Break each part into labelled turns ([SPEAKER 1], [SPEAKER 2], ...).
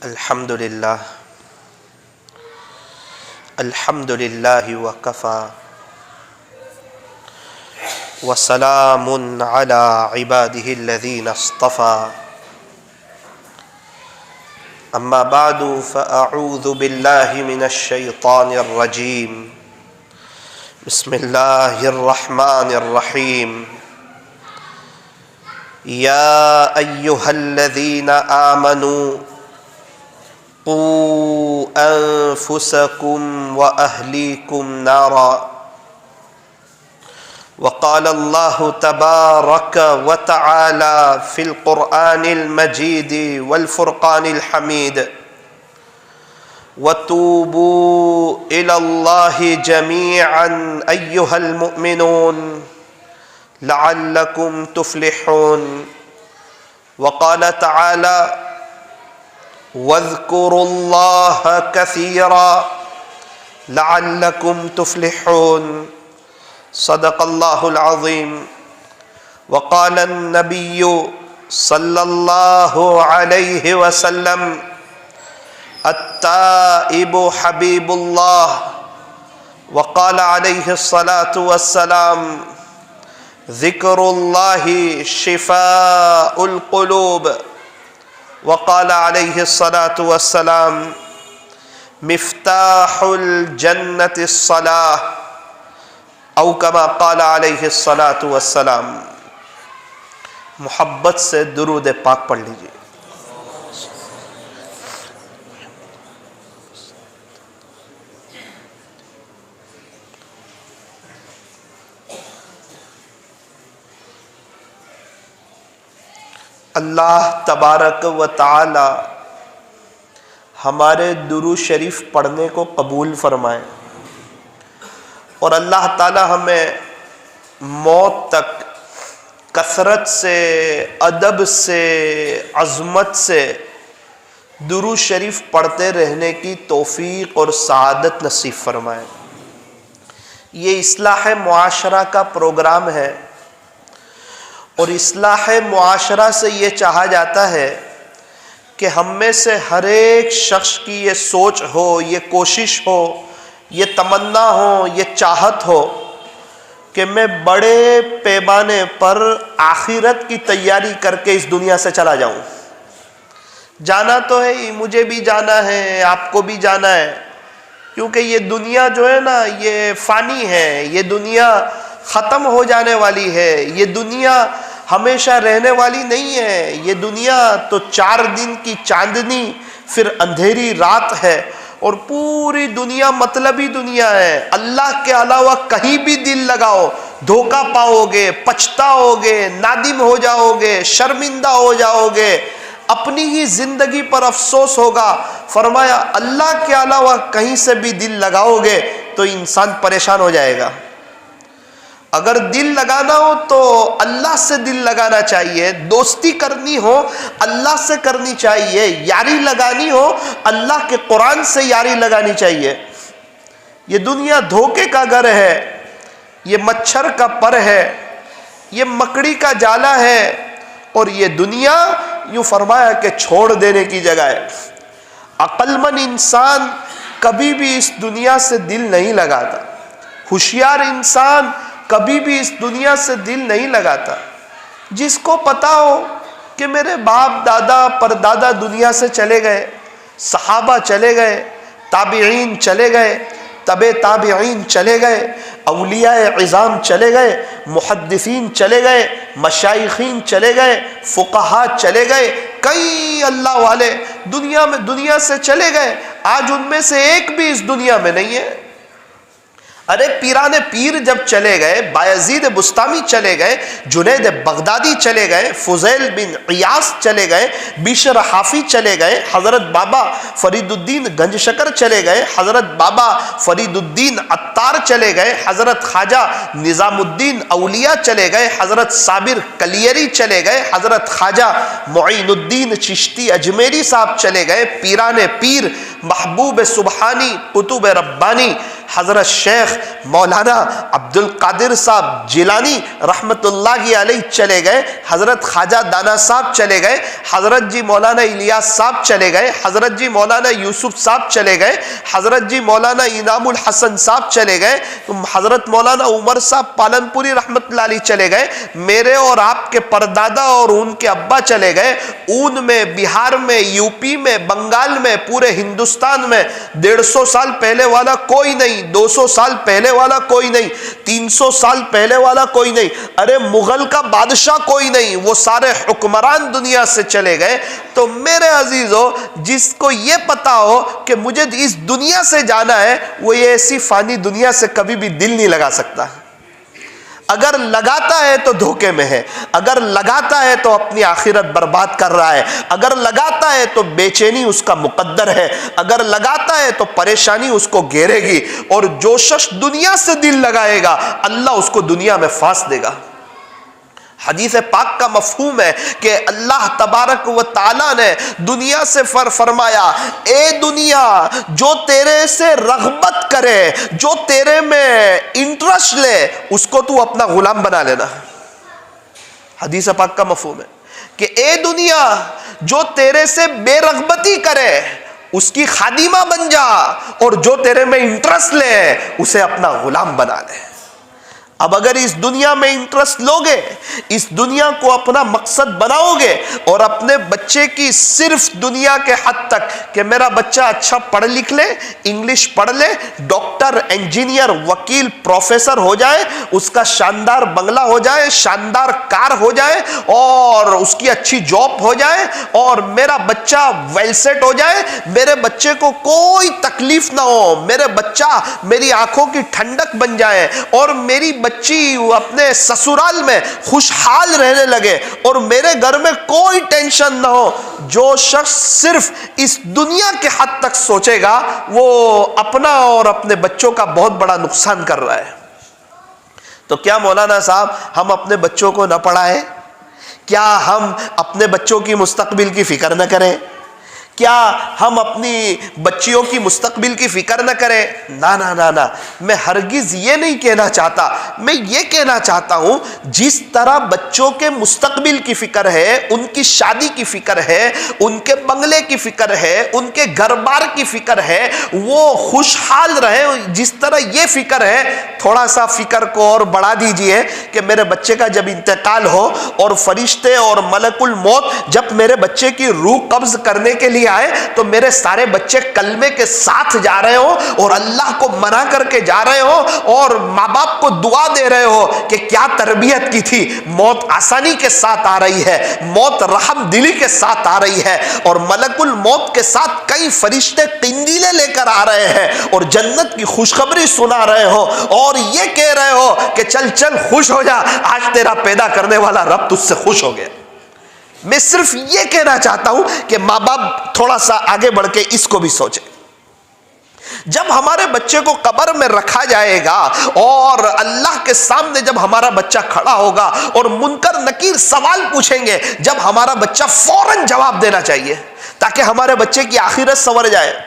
[SPEAKER 1] الحمد لله وكفى وسلام على عباده الذين اصطفى أما بعد فأعوذ بالله من الشيطان الرجيم بسم الله الرحمن الرحيم يا أيها الذين آمنوا قوا أنفسكم وأهليكم نارا وقال الله تبارك وتعالى في القرآن المجيد والفرقان الحميد وتوبوا إلى الله جميعا أيها المؤمنون لعلكم تفلحون وقال تعالى واذكروا الله كثيرا لعلكم تفلحون صدق الله العظيم وقال النبي صلى الله عليه وسلم التائب حبيب الله وقال عليه الصلاة والسلام ذكر الله شفاء القلوب وقال عليه الصلاة والسلام مفتاح الجنة الصلاة او كما قال عليه الصلاة والسلام۔ محبت سے درود پاک پڑھ لیجئے۔ اللہ تبارک و تعالی ہمارے درود شریف پڑھنے کو قبول فرمائے اور اللہ تعالی ہمیں موت تک کثرت سے، ادب سے، عظمت سے درود شریف پڑھتے رہنے کی توفیق اور سعادت نصیب فرمائے۔ یہ اصلاح معاشرہ کا پروگرام ہے اور اصلاح معاشرہ سے یہ چاہا جاتا ہے کہ ہم میں سے ہر ایک شخص کی یہ سوچ ہو، یہ کوشش ہو، یہ تمنا ہو، یہ چاہت ہو کہ میں بڑے پیمانے پر آخرت کی تیاری کر کے اس دنیا سے چلا جاؤں۔ جانا تو ہے ہی، مجھے بھی جانا ہے، آپ کو بھی جانا ہے، کیونکہ یہ دنیا جو ہے نا یہ فانی ہے، یہ دنیا ختم ہو جانے والی ہے، یہ دنیا ہمیشہ رہنے والی نہیں ہے۔ یہ دنیا تو 4 دن کی چاندنی پھر اندھیری رات ہے اور پوری دنیا مطلبی دنیا ہے۔ اللہ کے علاوہ کہیں بھی دل لگاؤ دھوکہ پاؤ گے، پچھتاؤ گے، نادم ہو جاؤ گے، شرمندہ ہو جاؤ گے، اپنی ہی زندگی پر افسوس ہوگا۔ فرمایا اللہ کے علاوہ کہیں سے بھی دل لگاؤ گے تو انسان پریشان ہو جائے گا۔ اگر دل لگانا ہو تو اللہ سے دل لگانا چاہیے، دوستی کرنی ہو اللہ سے کرنی چاہیے، یاری لگانی ہو اللہ کے قرآن سے یاری لگانی چاہیے۔ یہ دنیا دھوکے کا گھر ہے، یہ مچھر کا پر ہے، یہ مکڑی کا جالا ہے اور یہ دنیا یوں فرمایا کہ چھوڑ دینے کی جگہ ہے۔ عقل مند انسان کبھی بھی اس دنیا سے دل نہیں لگاتا، ہوشیار انسان کبھی بھی اس دنیا سے دل نہیں لگاتا۔ جس کو پتا ہو کہ میرے باپ دادا پردادا دنیا سے چلے گئے، صحابہ چلے گئے، تابعین چلے گئے، تبع تابعین چلے گئے، اولیاء عظام چلے گئے، محدثین چلے گئے، مشائخین چلے گئے، فقہاء چلے گئے، کئی اللہ والے دنیا سے چلے گئے۔ آج ان میں سے ایک بھی اس دنیا میں نہیں ہے۔ ارے پیران پیر جب چلے گئے، بایزید بستامی چلے گئے، جنید بغدادی چلے گئے، فضیل بن عیاض چلے گئے، بشر حافی چلے گئے، حضرت بابا فرید الدین گنج شکر چلے گئے، حضرت بابا فرید الدین عطار چلے گئے، حضرت خواجہ نظام الدین اولیاء چلے گئے، حضرت صابر کلیری چلے گئے، حضرت خواجہ معین الدین چشتی اجمیری صاحب چلے گئے، پیران پیر محبوب سبحانی قطب ربانی حضرت شیخ مولانا عبد القادر صاحب جیلانی رحمت اللہ علیہ چلے گئے، حضرت خواجہ دانا صاحب چلے گئے، حضرت جی مولانا الیاس صاحب چلے گئے، حضرت جی مولانا یوسف صاحب چلے گئے، حضرت جی مولانا انعام الحسن صاحب چلے گئے، حضرت مولانا عمر صاحب پالنپوری رحمت اللہ علیہ چلے گئے، میرے اور آپ کے پردادا اور ان کے ابا چلے گئے، اون میں، بہار میں، یو پی میں، بنگال میں، پورے ہندوستان میں 150 سال پہلے والا کوئی نہیں، 200 سال پہلے والا کوئی نہیں، 300 سال پہلے والا کوئی نہیں، ارے مغل کا بادشاہ کوئی نہیں، وہ سارے حکمران دنیا سے چلے گئے۔ تو میرے عزیزو، جس کو یہ پتا ہو کہ مجھے اس دنیا سے جانا ہے، وہ یہ ایسی فانی دنیا سے کبھی بھی دل نہیں لگا سکتا۔ اگر لگاتا ہے تو دھوکے میں ہے، اگر لگاتا ہے تو اپنی آخرت برباد کر رہا ہے، اگر لگاتا ہے تو بے چینی اس کا مقدر ہے، اگر لگاتا ہے تو پریشانی اس کو گھیرے گی، اور جو شخص دنیا سے دل لگائے گا اللہ اس کو دنیا میں پھانس دے گا۔ حدیث پاک کا مفہوم ہے کہ اللہ تبارک و تعالیٰ نے دنیا سے فرمایا، اے دنیا، جو تیرے سے رغبت کرے، جو تیرے میں انٹرسٹ لے، اس کو تو اپنا غلام بنا لینا۔ حدیث پاک کا مفہوم ہے کہ اے دنیا، جو تیرے سے بے رغبتی کرے اس کی خادمہ بن جا، اور جو تیرے میں انٹرسٹ لے اسے اپنا غلام بنا لے۔ اب اگر اس دنیا میں انٹرسٹ لوگے، اس دنیا کو اپنا مقصد بناؤ گے، اور اپنے بچے کی صرف دنیا کے حد تک کہ میرا بچہ اچھا پڑھ لکھ لے، انگلش پڑھ لے، ڈاکٹر، انجینئر، وکیل، پروفیسر ہو جائے، اس کا شاندار بنگلہ ہو جائے، شاندار کار ہو جائے، اور اس کی اچھی جاب ہو جائے، اور میرا بچہ ویل سیٹ ہو جائے، میرے بچے کو کوئی تکلیف نہ ہو، میرے بچہ میری آنکھوں کی ٹھنڈک بن جائے، اور میری بچی اپنے سسرال میں خوشحال رہنے لگے، اور میرے گھر میں کوئی ٹینشن نہ ہو۔ جو شخص صرف اس دنیا کے حد تک سوچے گا وہ اپنا اور اپنے بچوں کا بہت بڑا نقصان کر رہا ہے۔ تو کیا مولانا صاحب ہم اپنے بچوں کو نہ پڑھائیں؟ کیا ہم اپنے بچوں کی مستقبل کی فکر نہ کریں؟ کیا ہم اپنی بچیوں کی مستقبل کی فکر نہ کریں؟ نا نا نا نا، میں ہرگز یہ نہیں کہنا چاہتا، میں یہ کہنا چاہتا ہوں جس طرح بچوں کے مستقبل کی فکر ہے، ان کی شادی کی فکر ہے، ان کے بنگلے کی فکر ہے، ان کے گھر بار کی فکر ہے، وہ خوشحال رہے، جس طرح یہ فکر ہے، تھوڑا سا فکر کو اور بڑھا دیجئے کہ میرے بچے کا جب انتقال ہو اور فرشتے اور ملک الموت جب میرے بچے کی روح قبض کرنے کے لیے آئے تو میرے سارے بچے کلمے کے ساتھ جا رہے ہو، اور اللہ کو منا کر کے جا رہے ہو، اور ماں باپ کو دعا دے رہے ہو کہ کیا تربیت کی تھی۔ موت آسانی کے ساتھ آ رہی ہے، موت رحم دلی کے ساتھ آ رہی ہے، اور ملک الموت کے ساتھ کئی فرشتے قندیلیں لے کر آ رہے ہیں، اور جنت کی خوشخبری سنا رہے ہو، اور یہ کہہ رہے ہو کہ چل چل خوش ہو جا، آج تیرا پیدا کرنے والا رب تجھ سے خوش ہو گیا۔ میں صرف یہ کہنا چاہتا ہوں کہ ماں باپ تھوڑا سا آگے بڑھ کے اس کو بھی سوچیں۔ جب ہمارے بچے کو قبر میں رکھا جائے گا اور اللہ کے سامنے جب ہمارا بچہ کھڑا ہوگا اور منکر نکیر سوال پوچھیں گے، جب ہمارا بچہ فوراً جواب دینا چاہیے تاکہ ہمارے بچے کی آخرت سنور جائے۔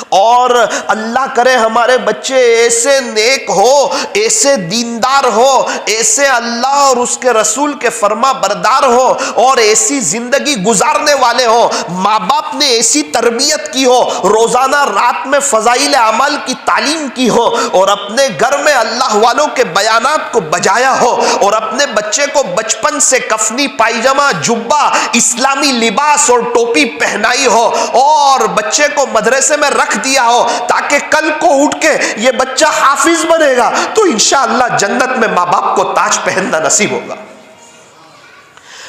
[SPEAKER 1] اور اللہ کرے ہمارے بچے ایسے نیک ہو، ایسے دیندار ہو، ایسے اللہ اور اس کے رسول کے فرما بردار ہو، اور ایسی زندگی گزارنے والے ہو، ماں باپ نے ایسی تربیت کی ہو، روزانہ رات میں فضائل اعمال کی تعلیم کی ہو، اور اپنے گھر میں اللہ والوں کے بیانات کو بجایا ہو، اور اپنے بچے کو بچپن سے کفنی پائجامہ، جبہ، اسلامی لباس اور ٹوپی پہنائی ہو، اور بچے کو مدرسے میں رکھ دیا ہو تاکہ کل کو اٹھ کے یہ بچہ حافظ بنے گا تو انشاءاللہ جنت میں ماں باپ کو تاج پہننا نصیب ہوگا۔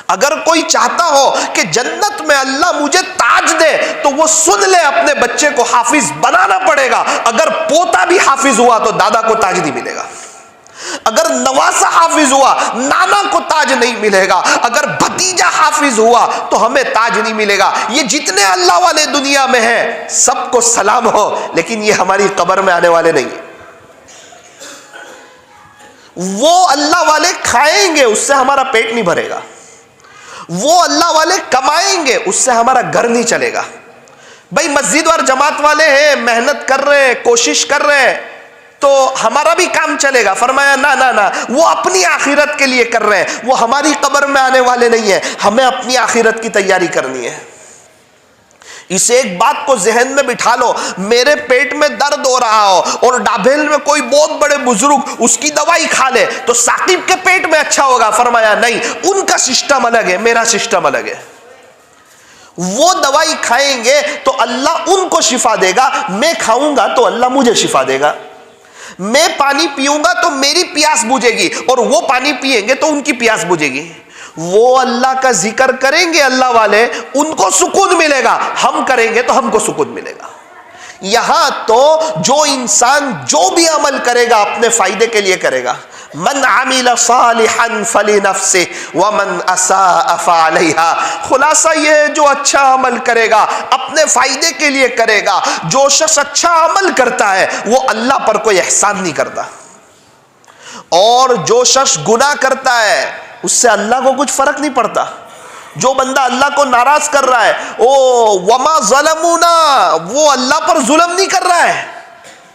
[SPEAKER 1] اگر کوئی چاہتا ہو کہ جنت میں اللہ مجھے تاج دے تو وہ سن لے اپنے بچے کو حافظ بنانا پڑے گا۔ اگر پوتا بھی حافظ ہوا تو دادا کو تاج نہیں ملے گا، اگر نواسا حافظ ہوا نانا کو تاج نہیں ملے گا، اگر بھتیجا حافظ ہوا تو ہمیں تاج نہیں ملے گا۔ یہ جتنے اللہ والے دنیا میں ہیں سب کو سلام ہو، لیکن یہ ہماری قبر میں آنے والے نہیں ہیں۔ وہ اللہ والے کھائیں گے، اس سے ہمارا پیٹ نہیں بھرے گا، وہ اللہ والے کمائیں گے، اس سے ہمارا گھر نہیں چلے گا۔ بھائی مسجد اور جماعت والے ہیں، محنت کر رہے ہیں، کوشش کر رہے ہیں، تو ہمارا بھی کام چلے گا؟ فرمایا نا نا نا، وہ اپنی آخرت کے لیے کر رہے ہیں، وہ ہماری قبر میں آنے والے نہیں ہیں، ہمیں اپنی آخرت کی تیاری کرنی ہے۔ اس ایک بات کو ذہن میں بٹھا لو، میرے پیٹ میں درد ہو رہا ہو اور ڈابھیل میں کوئی بہت بڑے بزرگ اس کی دوائی کھا لے تو ثاقب کے پیٹ میں اچھا ہوگا؟ فرمایا نہیں، ان کا سسٹم الگ ہے، میرا سسٹم الگ ہے۔ وہ دوائی کھائیں گے تو اللہ ان کو شفا دے گا، میں کھاؤں گا تو اللہ مجھے شفا دے گا۔ میں پانی پیوں گا تو میری پیاس بجھے گی، اور وہ پانی پیئیں گے تو ان کی پیاس بجھے گی۔ وہ اللہ کا ذکر کریں گے اللہ والے، ان کو سکون ملے گا، ہم کریں گے تو ہم کو سکون ملے گا۔ یہاں تو جو انسان جو بھی عمل کرے گا اپنے فائدے کے لیے کرے گا۔ من عمل صالحا فلنفسه ومن اساء فعليها، خلاصہ یہ ہے جو اچھا عمل کرے گا اپنے فائدے کے لیے کرے گا۔ جو شخص اچھا عمل کرتا ہے وہ اللہ پر کوئی احسان نہیں کرتا، اور جو شخص گناہ کرتا ہے اس سے اللہ کو کچھ فرق نہیں پڑتا۔ جو بندہ اللہ کو ناراض کر رہا ہے، وما ظلمونا، وہ اللہ پر ظلم نہیں کر رہا ہے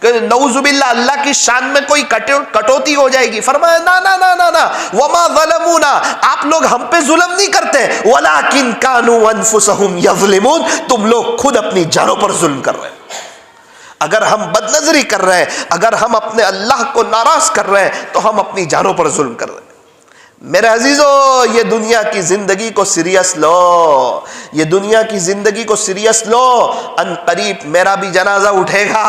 [SPEAKER 1] کہ نعوذ باللہ اللہ کی شان میں کوئی کٹوتی ہو جائے گی۔ فرمایا نا نا نا نا نا، وما ظلمونا، آپ لوگ ہم پہ ظلم نہیں کرتے، ولکن کانوا انفسهم یظلمون، تم لوگ خود اپنی جانوں پر ظلم کر رہے ہیں۔ اگر ہم بد نظری کر رہے ہیں، اگر ہم اپنے اللہ کو ناراض کر رہے ہیں تو ہم اپنی جانوں پر ظلم کر رہے ہیں۔ میرے عزیزو، یہ دنیا کی زندگی کو سیریس لو، یہ دنیا کی زندگی کو سیریس لو۔ ان قریب میرا بھی جنازہ اٹھے گا،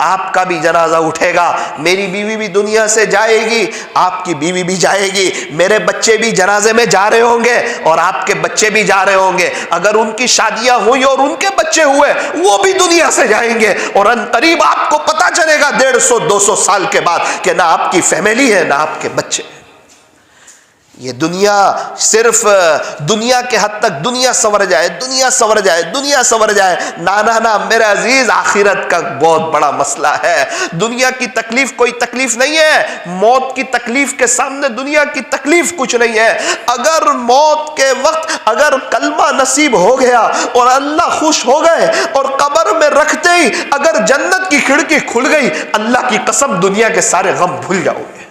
[SPEAKER 1] آپ کا بھی جنازہ اٹھے گا، میری بیوی بھی دنیا سے جائے گی، آپ کی بیوی بھی جائے گی، میرے بچے بھی جنازے میں جا رہے ہوں گے اور آپ کے بچے بھی جا رہے ہوں گے۔ اگر ان کی شادیاں ہوئی اور ان کے بچے ہوئے، وہ بھی دنیا سے جائیں گے، اور ان قریب آپ کو پتہ چلے گا 150-200 سال کے بعد کہ نہ آپ کی فیملی ہے نہ آپ کے بچے۔ یہ دنیا صرف دنیا کے حد تک دنیا سنور جائے، دنیا سنور جائے، دنیا سنور جائے، نا میرے عزیز، آخرت کا بہت بڑا مسئلہ ہے۔ دنیا کی تکلیف کوئی تکلیف نہیں ہے، موت کی تکلیف کے سامنے دنیا کی تکلیف کچھ نہیں ہے۔ اگر موت کے وقت اگر کلمہ نصیب ہو گیا اور اللہ خوش ہو گئے اور قبر میں رکھتے ہی اگر جنت کی کھڑکی کھل گئی، اللہ کی قسم دنیا کے سارے غم بھول جاؤ گے،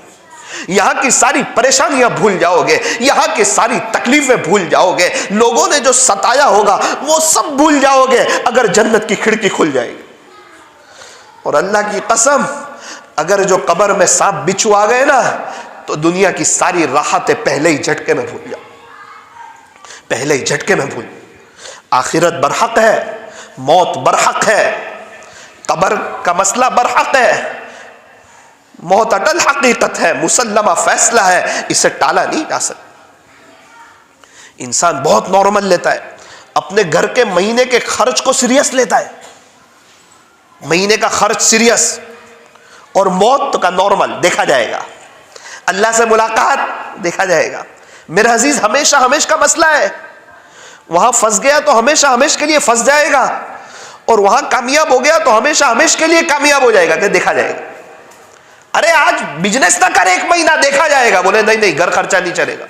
[SPEAKER 1] یہاں کی ساری پریشانیاں بھول جاؤ گے، یہاں کی ساری تکلیفیں بھول جاؤ گے، لوگوں نے جو ستایا ہوگا وہ سب بھول جاؤ گے اگر جنت کی کھڑکی کھل جائے گی۔ اور اللہ کی قسم، اگر جو قبر میں سانپ بچھو آ گئے نا تو دنیا کی ساری راحتیں پہلے ہی جھٹکے میں بھول جاؤ، پہلے ہی جھٹکے میں بھول۔ آخرت برحق ہے، موت برحق ہے، قبر کا مسئلہ برحق ہے، موت اٹل حقیقت ہے، مسلمہ فیصلہ ہے، اسے ٹالا نہیں جا سکتا۔ انسان بہت نارمل لیتا ہے، اپنے گھر کے مہینے کے خرچ کو سیریس لیتا ہے، مہینے کا خرچ سیریس، اور موت کا نارمل دیکھا جائے گا، اللہ سے ملاقات دیکھا جائے گا۔ میرے عزیز، ہمیشہ ہمیش کا مسئلہ ہے، وہاں پھنس گیا تو ہمیشہ ہمیش کے لیے پھنس جائے گا، اور وہاں کامیاب ہو گیا تو ہمیشہ ہمیش کے لیے کامیاب ہو جائے گا کہ دیکھا جائے گا۔ ارے آج بزنس نہ کر، 1 مہینہ دیکھا جائے گا، بولے نہیں گھر خرچہ نہیں چلے گا۔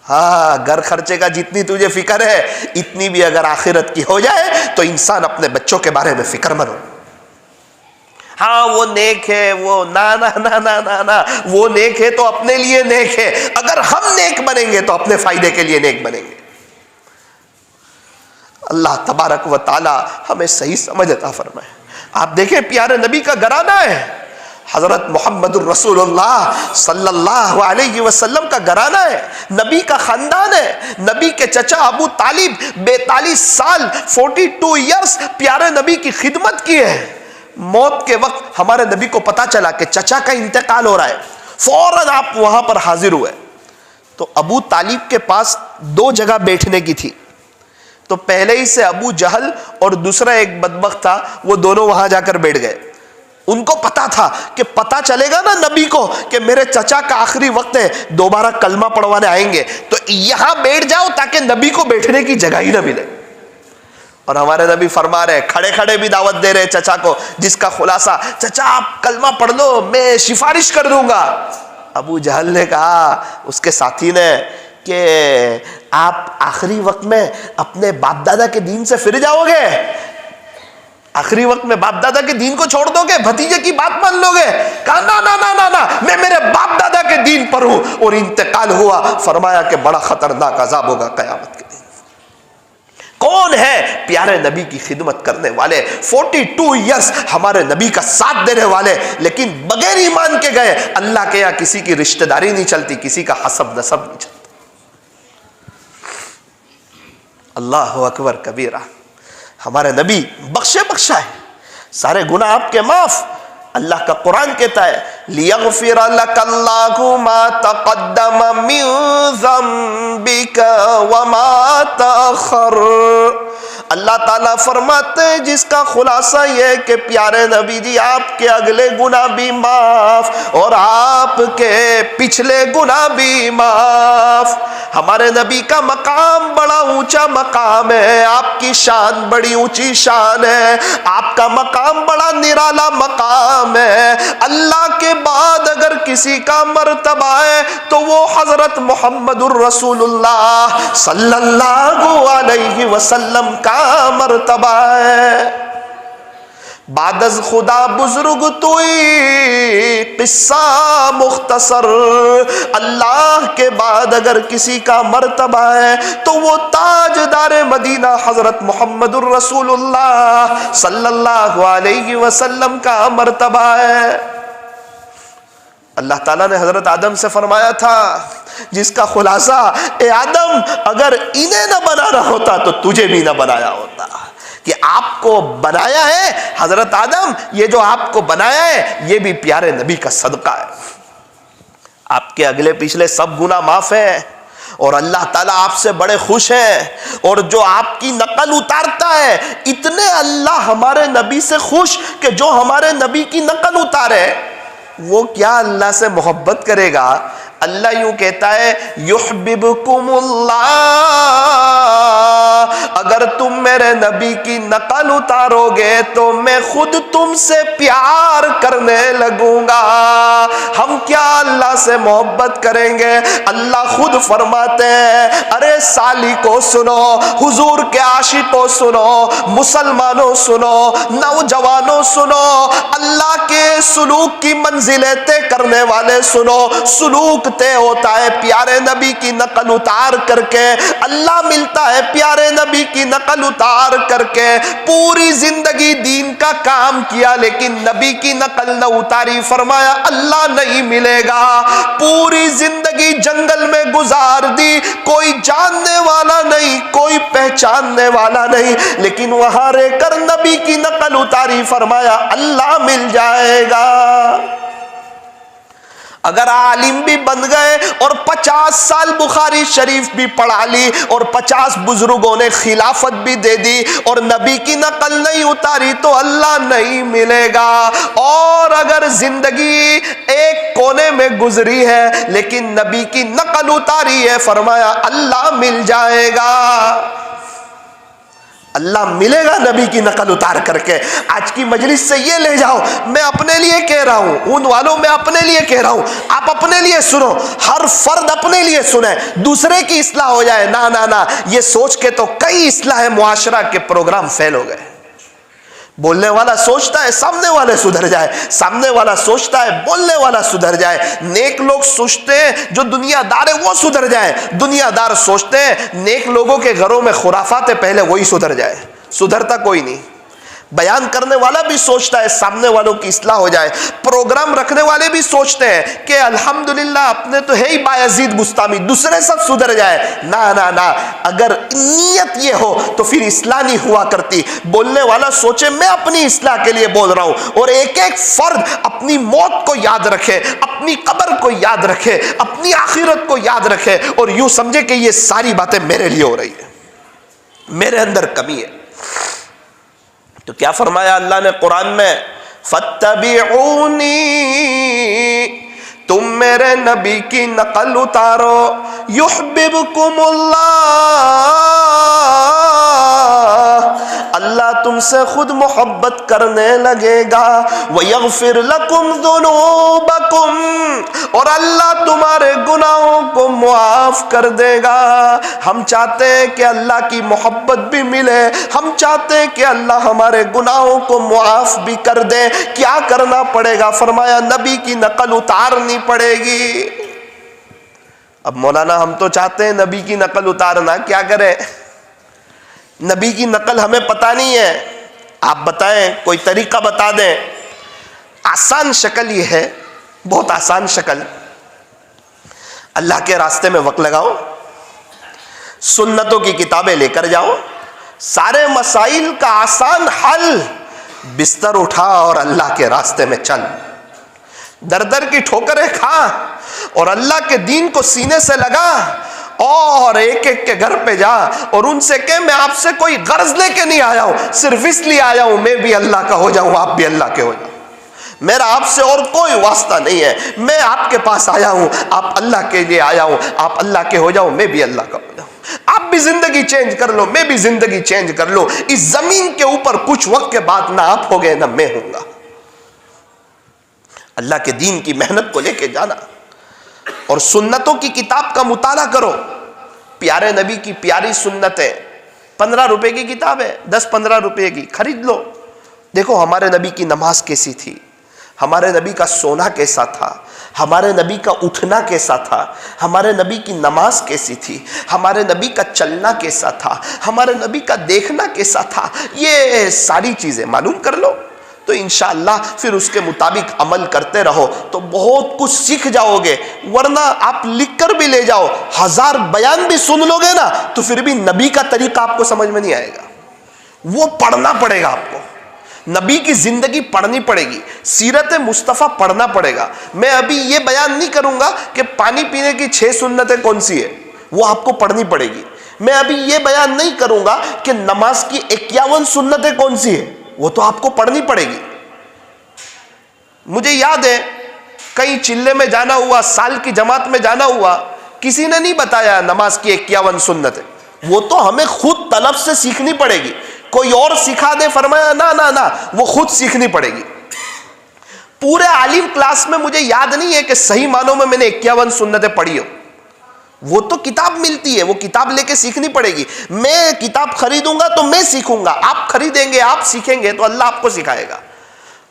[SPEAKER 1] ہاں، گھر خرچے کا جتنی تجھے فکر ہے اتنی بھی اگر آخرت کی ہو جائے تو انسان اپنے بچوں کے بارے میں فکر مند ہو۔ ہاں وہ نیک ہے، وہ نا وہ نیک ہے تو اپنے لیے نیک ہے، اگر ہم نیک بنیں گے تو اپنے فائدے کے لیے نیک بنیں گے۔ اللہ تبارک و تعالی ہمیں صحیح سمجھ عطا فرمائے۔ آپ دیکھیں، پیارے نبی کا گھرانہ ہے، حضرت محمد الرسول اللہ صلی اللہ علیہ وسلم کا گھرانہ ہے، نبی کا خاندان ہے۔ نبی کے چچا ابو طالب 42 سال 42 ایئرس پیارے نبی کی خدمت کی ہے۔ موت کے وقت ہمارے نبی کو پتا چلا کہ چچا کا انتقال ہو رہا ہے، فوراً آپ وہاں پر حاضر ہوئے۔ تو ابو طالب کے پاس 2 جگہ بیٹھنے کی تھی، تو پہلے ہی سے ابو جہل اور دوسرا ایک بدبخت تھا، وہ دونوں وہاں جا کر بیٹھ گئے۔ ان کو پتا تھا کہ پتا چلے گا نا نبی کو کہ میرے چچا کا آخری وقت ہے، دوبارہ کلمہ پڑھوانے آئیں گے، تو یہاں بیٹھ جاؤ تاکہ نبی کو بیٹھنے کی جگہ ہی نہ ملے۔ اور ہمارے نبی فرما رہے، کھڑے کھڑے بھی دعوت دے رہے چچا کو، جس کا خلاصہ، چچا آپ کلمہ پڑھ لو، میں سفارش کر دوں گا۔ ابو جہل نے کہا اس کے ساتھی نے کہ آپ آخری وقت میں اپنے باپ دادا کے دین سے پھر جاؤ گے؟ آخری وقت میں باپ دادا کے دین کو چھوڑ دو گے؟ بھتیجے کی بات مان لو گے؟ کہا نا نا نا نا نا، میں میرے باپ دادا کے دین پر ہوں. اور انتقال ہوا. فرمایا کہ بڑا خطرناک عذاب ہوگا قیامت کے دن. کون ہے پیارے نبی کی خدمت کرنے والے، 42 ایئرس ہمارے نبی کا ساتھ دینے والے، لیکن بغیر ایمان کے گئے. اللہ کے یہاں کسی کی رشتہ داری نہیں چلتی، کسی کا حسب نسب نہیں چلتا. اللہ اکبر کبیرہ. ہمارے نبی بخشے بخشا ہے، سارے گناہ آپ کے معاف. اللہ کا قرآن کہتا ہے لِيَغْفِرَ لَكَ اللَّهُ مَا تَقَدَّمَ مِن ذَنبِكَ وَمَا تَأَخَّرَ. اللہ تعالیٰ فرماتے ہیں جس کا خلاصہ یہ ہے کہ پیارے نبی جی آپ کے اگلے گناہ بھی معاف اور آپ کے پچھلے گناہ بھی معاف. ہمارے نبی کا مقام بڑا اونچا مقام ہے، آپ کی شان بڑی اونچی شان ہے، آپ کا مقام بڑا نرالا مقام ہے. اللہ کے بعد اگر کسی کا مرتبہ ہے تو وہ حضرت محمد الرسول اللہ صلی اللہ علیہ وسلم کا مرتبہ ہے. بعد از خدا بزرگ توئی قصہ مختصر. اللہ کے بعد اگر کسی کا مرتبہ ہے تو وہ تاجدار مدینہ حضرت محمد الرسول اللہ صلی اللہ علیہ وسلم کا مرتبہ ہے. اللہ تعالیٰ نے حضرت آدم سے فرمایا تھا جس کا خلاصہ اے آدم اگر انہیں نہ بنانا ہوتا تو تجھے بھی نہ بنایا ہوتا. کہ آپ کو بنایا ہے حضرت آدم، یہ جو آپ کو بنایا ہے یہ بھی پیارے نبی کا صدقہ ہے. آپ کے اگلے پچھلے سب گناہ معاف ہیں اور اللہ تعالیٰ آپ سے بڑے خوش ہیں. اور جو آپ کی نقل اتارتا ہے، اتنے اللہ ہمارے نبی سے خوش کہ جو ہمارے نبی کی نقل اتارے وہ کیا اللہ سے محبت کرے گا. اللہ یوں کہتا ہے یحببکم اللہ، اگر تم میرے نبی کی نقل اتارو گے تو میں خود تم سے پیار کرنے لگوں گا. ہم کیا اللہ سے محبت کریں گے؟ اللہ خود فرماتے ہیں ارے سالی کو سنو، حضور کے عاشقوں سنو، مسلمانوں سنو، نوجوانوں سنو، اللہ کے سلوک کی منزلیں طے کرنے والے سنو. سلوک طے ہوتا ہے پیارے نبی کی نقل اتار کر کے، اللہ ملتا ہے پیارے نبی کی نقل اتار کر کے. پوری زندگی دین کا کام کیا لیکن نبی کی نقل نہ اتاری، فرمایا اللہ نہیں ملے گا. پوری زندگی جنگل میں گزار دی، کوئی جاننے والا نہیں، کوئی پہچاننے والا نہیں، لیکن وہاں رہ کر نبی کی نقل اتاری، فرمایا اللہ مل جائے گا. اگر عالم بھی بن گئے اور 50 سال بخاری شریف بھی پڑھا لی اور 50 بزرگوں نے خلافت بھی دے دی اور نبی کی نقل نہیں اتاری تو اللہ نہیں ملے گا. اور اگر زندگی ایک کونے میں گزری ہے لیکن نبی کی نقل اتاری ہے، فرمایا اللہ مل جائے گا. اللہ ملے گا نبی کی نقل اتار کر کے. آج کی مجلس سے یہ لے جاؤ، میں اپنے لیے کہہ رہا ہوں، ان والوں میں اپنے لیے کہہ رہا ہوں، آپ اپنے لیے سنو، ہر فرد اپنے لیے سنیں، دوسرے کی اصلاح ہو جائے. نا نا نا، یہ سوچ کے تو کئی اصلاح معاشرہ کے پروگرام فیل ہو گئے. بولنے والا سوچتا ہے سامنے والے سدھر جائے، سامنے والا سوچتا ہے بولنے والا سدھر جائے. نیک لوگ سوچتے ہیں جو دنیا دار ہے وہ سدھر جائے، دنیا دار سوچتے ہیں نیک لوگوں کے گھروں میں خرافات ہے پہلے وہی سدھر جائے. سدھرتا کوئی نہیں. بیان کرنے والا بھی سوچتا ہے سامنے والوں کی اصلاح ہو جائے، پروگرام رکھنے والے بھی سوچتے ہیں کہ الحمدللہ اپنے تو ہے ہی بایزید بستامی، دوسرے سب سدھر جائے. نا نا نا، اگر نیت یہ ہو تو پھر اصلاح نہیں ہوا کرتی. بولنے والا سوچے میں اپنی اصلاح کے لیے بول رہا ہوں، اور ایک ایک فرد اپنی موت کو یاد رکھے، اپنی قبر کو یاد رکھے، اپنی آخرت کو یاد رکھے، اور یوں سمجھے کہ یہ ساری باتیں میرے لیے ہو رہی ہیں، میرے اندر کمی ہے. تو کیا فرمایا اللہ نے قرآن میں؟ فَاتَّبِعُونِي، تم میرے نبی کی نقل اتارو، يُحْبِبْكُمُ اللَّهُ، اللہ تم سے خود محبت کرنے لگے گا. وَيَغْفِرْ لَكُمْ ذُنُوبَكُمْ اور اللہ تمہارے گناہوں کو معاف کر دے گا. ہم چاہتے ہیں کہ اللہ کی محبت بھی ملے, ہم چاہتے ہیں کہ اللہ ہمارے گناہوں کو معاف بھی کر دے. کیا کرنا پڑے گا؟ فرمایا نبی کی نقل اتارنی پڑے گی. اب مولانا ہم تو چاہتے ہیں نبی کی نقل اتارنا, کیا کریں؟ نبی کی نقل ہمیں پتہ نہیں ہے, آپ بتائیں, کوئی طریقہ بتا دیں. آسان شکل یہ ہے, بہت آسان شکل. اللہ کے راستے میں وقت لگاؤ, سنتوں کی کتابیں لے کر جاؤ, سارے مسائل کا آسان حل, بستر اٹھا اور اللہ کے راستے میں چل. در در کی ٹھوکریں کھا اور اللہ کے دین کو سینے سے لگا, اور ایک ایک کے گھر پہ جا اور ان سے کہ میں آپ سے کوئی غرض لے کے نہیں آیا ہوں, صرف اس لیے آیا ہوں میں بھی اللہ کا ہو جاؤں, آپ بھی اللہ کے ہو جاؤ. میرا آپ سے اور کوئی واسطہ نہیں ہے, میں آپ کے پاس آیا ہوں, آپ اللہ کے لیے آیا ہوں, آپ اللہ کے ہو جاؤ, میں بھی اللہ کا ہو جاؤں. آپ بھی زندگی چینج کر لو, میں بھی زندگی چینج کر لو. اس زمین کے اوپر کچھ وقت کے بعد نہ آپ ہوگے نہ میں ہوں گا. اللہ کے دین کی محنت کو لے کے جانا اور سنتوں کی کتاب کا مطالعہ کرو. پیارے نبی کی پیاری سنتیں, 15 روپے کی کتاب ہے, 10-15 روپے کی, خرید لو. دیکھو ہمارے نبی کی نماز کیسی تھی, ہمارے نبی کا سونا کیسا تھا, ہمارے نبی کا اٹھنا کیسا تھا, ہمارے نبی کی نماز کیسی تھی, ہمارے نبی کا چلنا کیسا تھا, ہمارے نبی کا دیکھنا کیسا تھا. یہ ساری چیزیں معلوم کر لو تو انشاءاللہ پھر اس کے مطابق عمل کرتے رہو تو بہت کچھ سیکھ جاؤ گے. ورنہ آپ لکھ کر بھی لے جاؤ, 1000 بیان بھی سن لو گے نا تو پھر بھی نبی کا طریقہ آپ کو سمجھ میں نہیں آئے گا. وہ پڑھنا پڑے گا آپ کو, نبی کی زندگی پڑھنی پڑے گی, سیرت مصطفیٰ پڑھنا پڑے گا. میں ابھی یہ بیان نہیں کروں گا کہ پانی پینے کی 6 سنتیں کون سی ہے, وہ آپ کو پڑھنی پڑے گی. میں ابھی یہ بیان نہیں کروں گا کہ نماز کی 51 سنتیں کون سی ہے, وہ تو آپ کو پڑھنی پڑے گی. مجھے یاد ہے کہیں چلے میں جانا ہوا, سال کی جماعت میں جانا ہوا, کسی نے نہیں بتایا نماز کی 51 سنتیں, وہ تو ہمیں خود طلب سے سیکھنی پڑے گی. کوئی اور سکھا دے, فرمایا نا نا نا, وہ خود سیکھنی پڑے گی. پورے عالم کلاس میں مجھے یاد نہیں ہے کہ صحیح معنوں میں نے 51 سنتیں پڑھی ہو. وہ تو کتاب ملتی ہے, وہ کتاب لے کے سیکھنی پڑے گی. میں کتاب خریدوں گا تو میں سیکھوں گا, آپ خریدیں گے, آپ سیکھیں گے تو اللہ آپ کو سکھائے گا.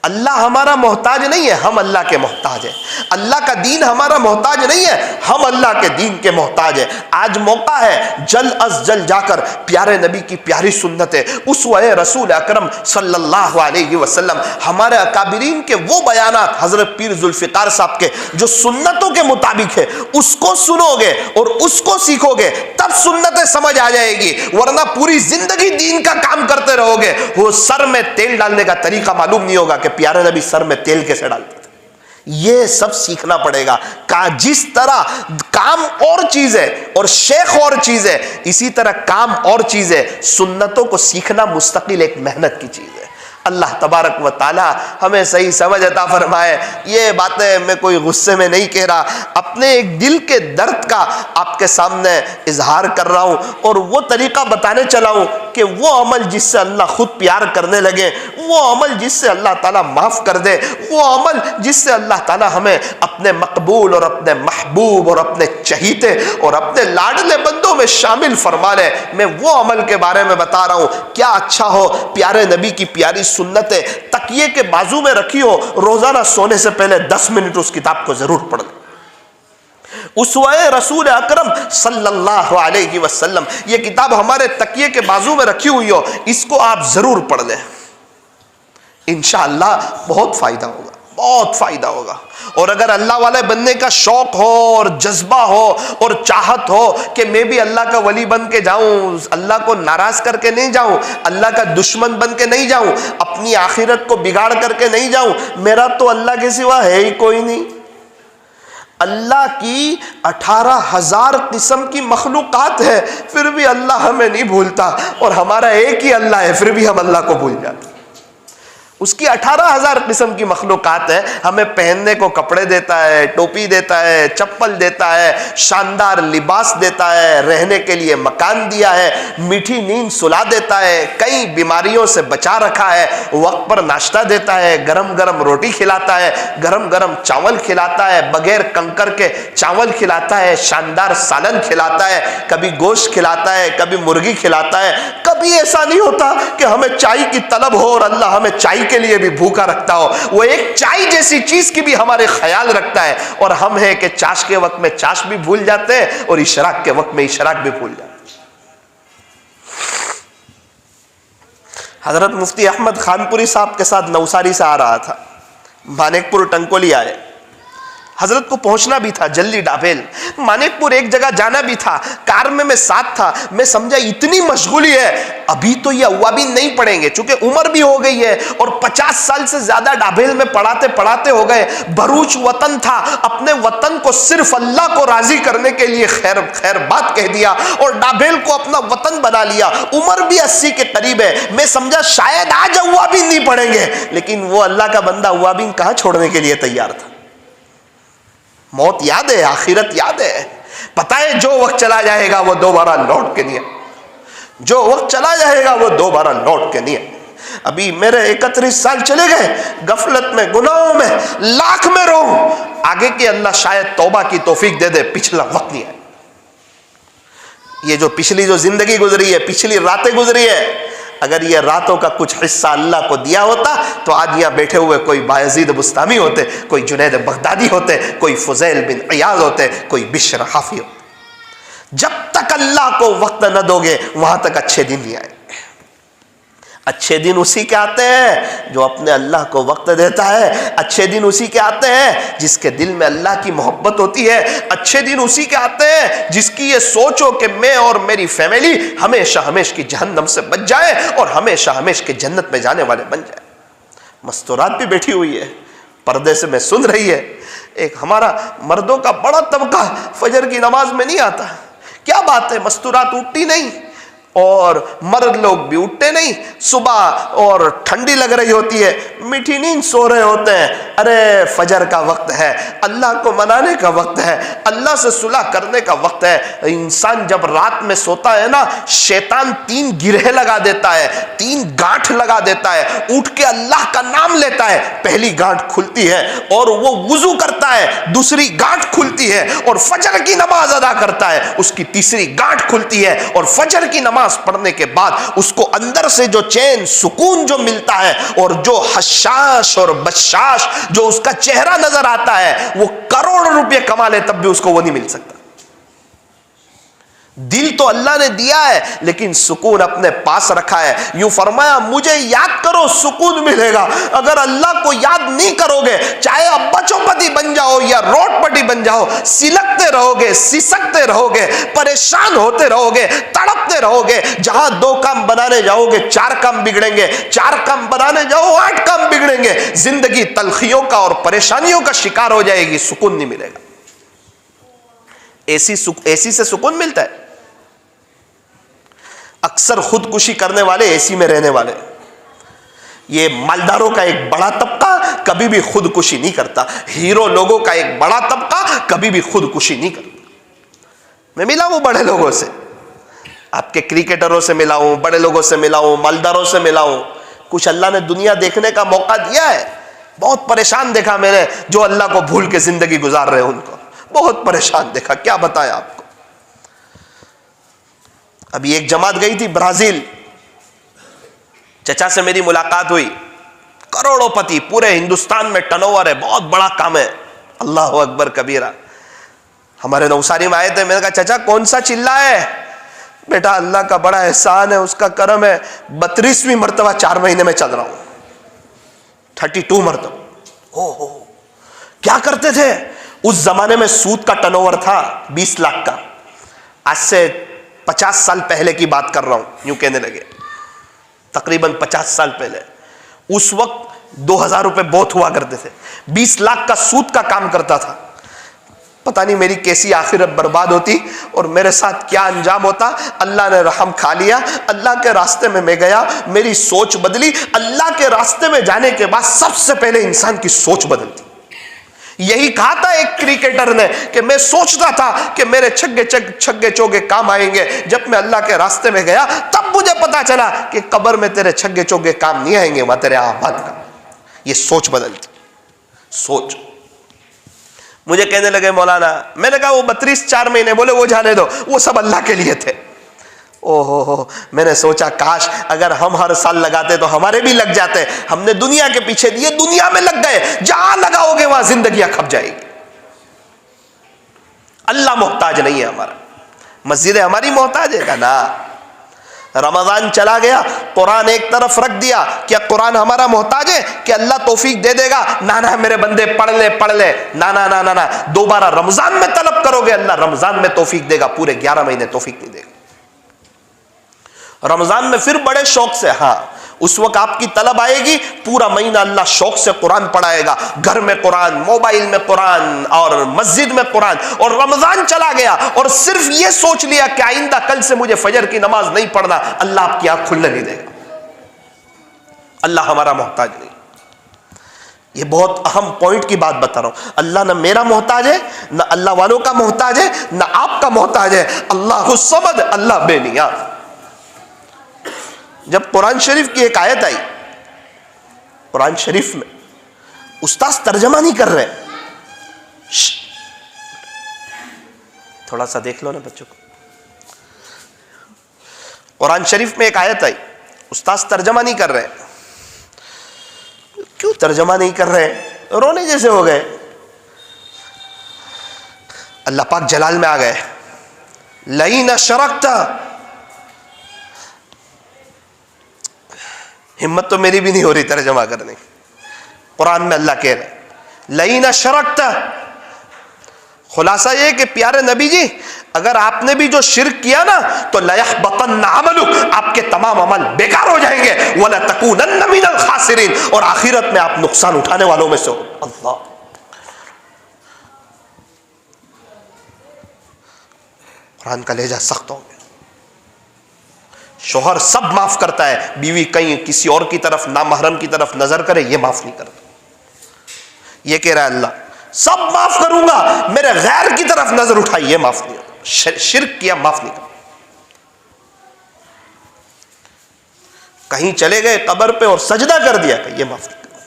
[SPEAKER 1] اللہ ہمارا محتاج نہیں ہے, ہم اللہ کے محتاج ہیں. اللہ کا دین ہمارا محتاج نہیں ہے, ہم اللہ کے دین کے محتاج ہیں. آج موقع ہے جلد از جلد جا کر پیارے نبی کی پیاری سنتیں, اسوہ رسول اکرم صلی اللہ علیہ وسلم, ہمارے اکابرین کے وہ بیانات, حضرت پیر ذوالفقار صاحب کے جو سنتوں کے مطابق ہے, اس کو سنو گے اور اس کو سیکھو گے تب سنتیں سمجھ آ جائے گی. ورنہ پوری زندگی دین کا کام کرتے رہو گے, وہ سر میں تیل ڈالنے کا طریقہ معلوم نہیں ہوگا کہ پیارے نبی سر میں تیل کیسے ڈالتے تھے. یہ سب سیکھنا پڑے گا. جس طرح کام اور چیز ہے اور شیخ اور چیز ہے, اسی طرح کام اور چیز ہے. سنتوں کو سیکھنا مستقل ایک محنت کی چیز ہے. اللہ تبارک و تعالی ہمیں صحیح سمجھ عطا فرمائے. یہ باتیں میں کوئی غصے میں نہیں کہہ رہا, اپنے ایک دل کے درد کا آپ کے سامنے اظہار کر رہا ہوں, اور وہ طریقہ بتانے چلا ہوں کہ وہ عمل جس سے اللہ خود پیار کرنے لگے, وہ عمل جس سے اللہ تعالیٰ معاف کر دے, وہ عمل جس سے اللہ تعالیٰ ہمیں اپنے مقبول اور اپنے محبوب اور اپنے چہیتے اور اپنے لاڈلے بندوں میں شامل فرما لے. میں وہ عمل کے بارے میں بتا رہا ہوں. کیا اچھا ہو پیارے نبی کی پیاری سنتیں تکیے کے بازو میں رکھی ہو, روزانہ سونے سے پہلے 10 منٹ اس کتاب کو ضرور پڑھ لیں. اسوہ رسول اکرم صلی اللہ علیہ وسلم, یہ کتاب ہمارے تکیے کے بازو میں رکھی ہوئی ہو, اس کو آپ ضرور پڑھ لیں. انشاءاللہ بہت فائدہ ہوگا, بہت فائدہ ہوگا. اور اگر اللہ والے بننے کا شوق ہو اور جذبہ ہو اور چاہت ہو کہ میں بھی اللہ کا ولی بن کے جاؤں, اللہ کو ناراض کر کے نہیں جاؤں, اللہ کا دشمن بن کے نہیں جاؤں, اپنی آخرت کو بگاڑ کر کے نہیں جاؤں, میرا تو اللہ کے سوا ہے ہی کوئی نہیں. اللہ کی 18,000 قسم کی مخلوقات ہے, پھر بھی اللہ ہمیں نہیں بھولتا, اور ہمارا ایک ہی اللہ ہے, پھر بھی ہم اللہ کو بھول جاتے. اس کی 18,000 قسم کی مخلوقات ہیں. ہمیں پہننے کو کپڑے دیتا ہے, ٹوپی دیتا ہے, چپل دیتا ہے, شاندار لباس دیتا ہے, رہنے کے لیے مکان دیا ہے, میٹھی نیند سلا دیتا ہے, کئی بیماریوں سے بچا رکھا ہے, وقت پر ناشتہ دیتا ہے, گرم گرم روٹی کھلاتا ہے, گرم گرم چاول کھلاتا ہے, بغیر کنکر کے چاول کھلاتا ہے, شاندار سالن کھلاتا ہے, کبھی گوشت کھلاتا ہے, کبھی مرغی کھلاتا ہے. کبھی ایسا نہیں ہوتا کہ ہمیں چائے کی طلب ہو اور اللہ ہمیں چائے کے لیے بھی بھوکا رکھتا ہو. وہ ایک چائے جیسی چیز کی بھی ہمارے خیال رکھتا ہے. اور ہم ہیں کہ چاش کے وقت میں چاش بھی بھول جاتے ہیں اور اشراق کے وقت میں اشراق بھی بھول جاتے ہیں. حضرت مفتی احمد خانپوری صاحب کے ساتھ نوساری سے آ رہا تھا, مانک پور ٹنکولی آئے. حضرت کو پہنچنا بھی تھا جلدی ڈابیل. مانک پور ایک جگہ جانا بھی تھا, کار میں ساتھ تھا. میں سمجھا اتنی مشغولی ہے, ابھی تو یہ اوابین نہیں پڑھیں گے چونکہ عمر بھی ہو گئی ہے اور 50 سال سے زیادہ ڈابیل میں پڑھاتے پڑھاتے ہو گئے. بھروچ وطن تھا, اپنے وطن کو صرف اللہ کو راضی کرنے کے لیے خیر بات کہہ دیا اور ڈابیل کو اپنا وطن بنا لیا. عمر بھی 80 کے قریب ہے. میں سمجھا شاید آج اوابین نہیں پڑھیں گے, لیکن وہ اللہ کا بندہ اوابین کہاں چھوڑنے کے لیے تیار تھا. موت یاد ہے, آخرت یاد ہے, پتہ ہے جو وقت چلا جائے گا وہ دوبارہ لوٹ کے نہیں ہے. جو وقت چلا جائے گا وہ دوبارہ لوٹ کے نہیں ہے. ابھی میرے 31 سال چلے گئے, غفلت میں, گناہوں میں, لاکھ میں رہوں, آگے کے اللہ شاید توبہ کی توفیق دے دے. پچھلا وقت نہیں ہے. یہ جو پچھلی جو زندگی گزری ہے, پچھلی راتیں گزری ہے, اگر یہ راتوں کا کچھ حصہ اللہ کو دیا ہوتا تو آج یہاں بیٹھے ہوئے کوئی بایزید بستامی ہوتے, کوئی جنید بغدادی ہوتے, کوئی فضیل بن عیاض ہوتے, کوئی بشر حافی ہوتے. جب تک اللہ کو وقت نہ دو گے وہاں تک اچھے دن نہیں آئے. اچھے دن اسی کے آتے ہیں جو اپنے اللہ کو وقت دیتا ہے. اچھے دن اسی کے آتے ہیں جس کے دل میں اللہ کی محبت ہوتی ہے. اچھے دن اسی کے آتے ہیں جس کی یہ سوچ ہو کہ میں اور میری فیملی ہمیشہ ہمیشہ کی جہنم سے بچ جائے اور ہمیشہ ہمیشہ کی جنت میں جانے والے بن جائے. مستورات بھی بیٹھی ہوئی ہے, پردے سے میں سن رہی ہے. ایک ہمارا مردوں کا بڑا طبقہ فجر کی نماز میں نہیں آتا. کیا بات ہے, مستورات اٹھتی نہیں اور مرد لوگ بھی اٹھتے نہیں. صبح اور ٹھنڈی لگ رہی ہوتی ہے, میٹھی نیند سو رہے ہوتے ہیں. ارے فجر کا وقت ہے, اللہ کو منانے کا وقت ہے, اللہ سے صلح کرنے کا وقت ہے. انسان جب رات میں سوتا ہے نا, شیطان 3 گرہ لگا دیتا ہے, 3 گانٹھ لگا دیتا ہے. اٹھ کے اللہ کا نام لیتا ہے, پہلی گانٹھ کھلتی ہے اور وہ وضو کرتا ہے, دوسری گانٹھ کھلتی ہے اور فجر کی نماز ادا کرتا ہے, اس کی تیسری گانٹھ کھلتی ہے اور فجر کی نماز پڑھنے کے بعد اس کو اندر سے جو چین سکون جو ملتا ہے اور جو حشاش اور بشاش جو اس کا چہرہ نظر آتا ہے, وہ کروڑ روپے کما لے تب بھی اس کو وہ نہیں مل سکتا. دل تو اللہ نے دیا ہے لیکن سکون اپنے پاس رکھا ہے. یوں فرمایا مجھے یاد کرو سکون ملے گا. اگر اللہ کو یاد نہیں کرو گے, چاہے ابا چوپتی بن جاؤ یا روٹ پٹی بن جاؤ, سلکتے رہو گے, سسکتے رہو گے, پریشان ہوتے رہو گے, تڑپتے رہو گے. جہاں 2 کام بنانے جاؤ گے 4 کام بگڑیں گے, 4 کام بنانے جاؤ 8 کام بگڑیں گے. زندگی تلخیوں کا اور پریشانیوں کا شکار ہو جائے گی, سکون نہیں ملے گا. ایسی سے سکون ملتا ہے. اکثر خودکشی کرنے والے ایسی میں رہنے والے. یہ مالداروں کا ایک بڑا طبقہ کبھی بھی خودکشی نہیں کرتا. ہیرو لوگوں کا ایک بڑا طبقہ کبھی بھی خودکشی نہیں کرتا. میں ملا ہوں بڑے لوگوں سے, آپ کے کرکٹروں سے ملا ہوں, بڑے لوگوں سے ملا ہوں, مالداروں سے ملا ہوں. کچھ اللہ نے دنیا دیکھنے کا موقع دیا ہے. بہت پریشان دیکھا میں نے جو اللہ کو بھول کے زندگی گزار رہے ہیں, ان کو بہت پریشان دیکھا. کیا بتایا آپ کو. ابھی ایک جماعت گئی تھی برازیل, چچا سے میری ملاقات ہوئی, کروڑوں پتی, پورے ہندوستان میں ٹرن اوور ہے, بہت بڑا کام ہے. اللہ اکبر کبیرہ. ہمارے نوساری میں آئے تھے, میں نے کہا چچا کون سا چلہ ہے؟ بیٹا اللہ کا بڑا احسان ہے, اس کا کرم ہے, 32ویں مرتبہ 4 مہینے میں چل رہا ہوں. 32 مرتبہ. کیا کرتے تھے اس زمانے میں؟ سود کا ٹرن اوور تھا 20 لاکھ کا. آج سے 50 سال پہلے کی بات کر رہا ہوں, یوں کہنے لگے تقریباً 50 سال پہلے. اس وقت 2000 روپے بہت ہوا کرتے تھے. 20 لاکھ کا سود کا کام کرتا تھا. پتہ نہیں میری کیسی آخرت برباد ہوتی اور میرے ساتھ کیا انجام ہوتا. اللہ نے رحم کھا لیا, اللہ کے راستے میں گیا, میری سوچ بدلی. اللہ کے راستے میں جانے کے بعد سب سے پہلے انسان کی سوچ بدلتی. یہی کہا تھا ایک کرکٹر نے کہ میں سوچتا تھا کہ میرے چھگے چوگے کام آئیں گے, جب میں اللہ کے راستے میں گیا تب مجھے پتا چلا کہ قبر میں تیرے چھگے چوگے کام نہیں آئیں گے, وہاں تیرے اعمال کا. یہ سوچ بدلتی. سوچ. مجھے کہنے لگے مولانا, میں نے کہا وہ 32 مہینے, بولے وہ جانے دو, وہ سب اللہ کے لیے تھے. او ہو, میں نے سوچا کاش اگر ہم ہر سال لگاتے تو ہمارے بھی لگ جاتے. ہم نے دنیا کے پیچھے دیے, دنیا میں لگ گئے, جہاں لگاؤ گے وہاں زندگیاں کھپ جائے گی. اللہ محتاج نہیں ہے ہمارا, مسجد ہماری محتاج ہے. نا رمضان چلا گیا, قرآن ایک طرف رکھ دیا, کیا قرآن ہمارا محتاج ہے کہ اللہ توفیق دے دے گا؟ نا میرے بندے پڑھ لے. نا دوبارہ رمضان میں طلب کرو گے, اللہ رمضان میں توفیق دے گا, پورے 11 مہینے توفیق نہیں دے گا. رمضان میں پھر بڑے شوق سے, ہاں اس وقت آپ کی طلب آئے گی, پورا مہینہ اللہ شوق سے قرآن پڑھائے گا, گھر میں قرآن, موبائل میں قرآن اور مسجد میں قرآن. اور رمضان چلا گیا اور صرف یہ سوچ لیا کہ آئندہ کل سے مجھے فجر کی نماز نہیں پڑھنا, اللہ آپ کی آنکھ کھلنے نہیں دے گا. اللہ ہمارا محتاج نہیں. یہ بہت اہم پوائنٹ کی بات بتا رہا ہوں. اللہ نہ میرا محتاج ہے, نہ اللہ والوں کا محتاج ہے, نہ آپ کا محتاج ہے. اللہ الصمد, اللہ بے نیاز. جب قرآن شریف کی ایک آیت آئی, قرآن شریف میں استاذ ترجمہ نہیں کر رہے, تھوڑا سا دیکھ لو نا بچوں کو. قرآن شریف میں ایک آیت آئی, استاذ ترجمہ نہیں کر رہے. کیوں ترجمہ نہیں کر رہے؟ رونے جیسے ہو گئے. اللہ پاک جلال میں آ گئے, لئن اشرکت, ہمت تو میری بھی نہیں ہو رہی ترجمہ کرنے. قرآن میں اللہ کہہ رہے لئن اشرکت. خلاصہ یہ کہ پیارے نبی جی, اگر آپ نے بھی جو شرک کیا نا تو لَيَحْبَطَنَّ عَمَلُكَ, آپ کے تمام عمل بیکار ہو جائیں گے. وَلَتَكُونَنَّ مِنَ الْخَاسِرِينَ, اور آخرت میں آپ نقصان اٹھانے والوں میں سے ہو. اللہ, قرآن کا لہجہ سخت ہو گیا. شوہر سب معاف کرتا ہے, بیوی کہیں کسی اور کی طرف, نامحرم کی طرف نظر کرے, یہ معاف نہیں کرتا. یہ کہہ رہا ہے اللہ سب معاف کروں گا, میرے غیر کی طرف نظر اٹھائی, یہ معاف نہیں کرتا. شرک کیا معاف نہیں کرتا. کہیں چلے گئے قبر پہ اور سجدہ کر دیا, کہ یہ معاف نہیں کرتا.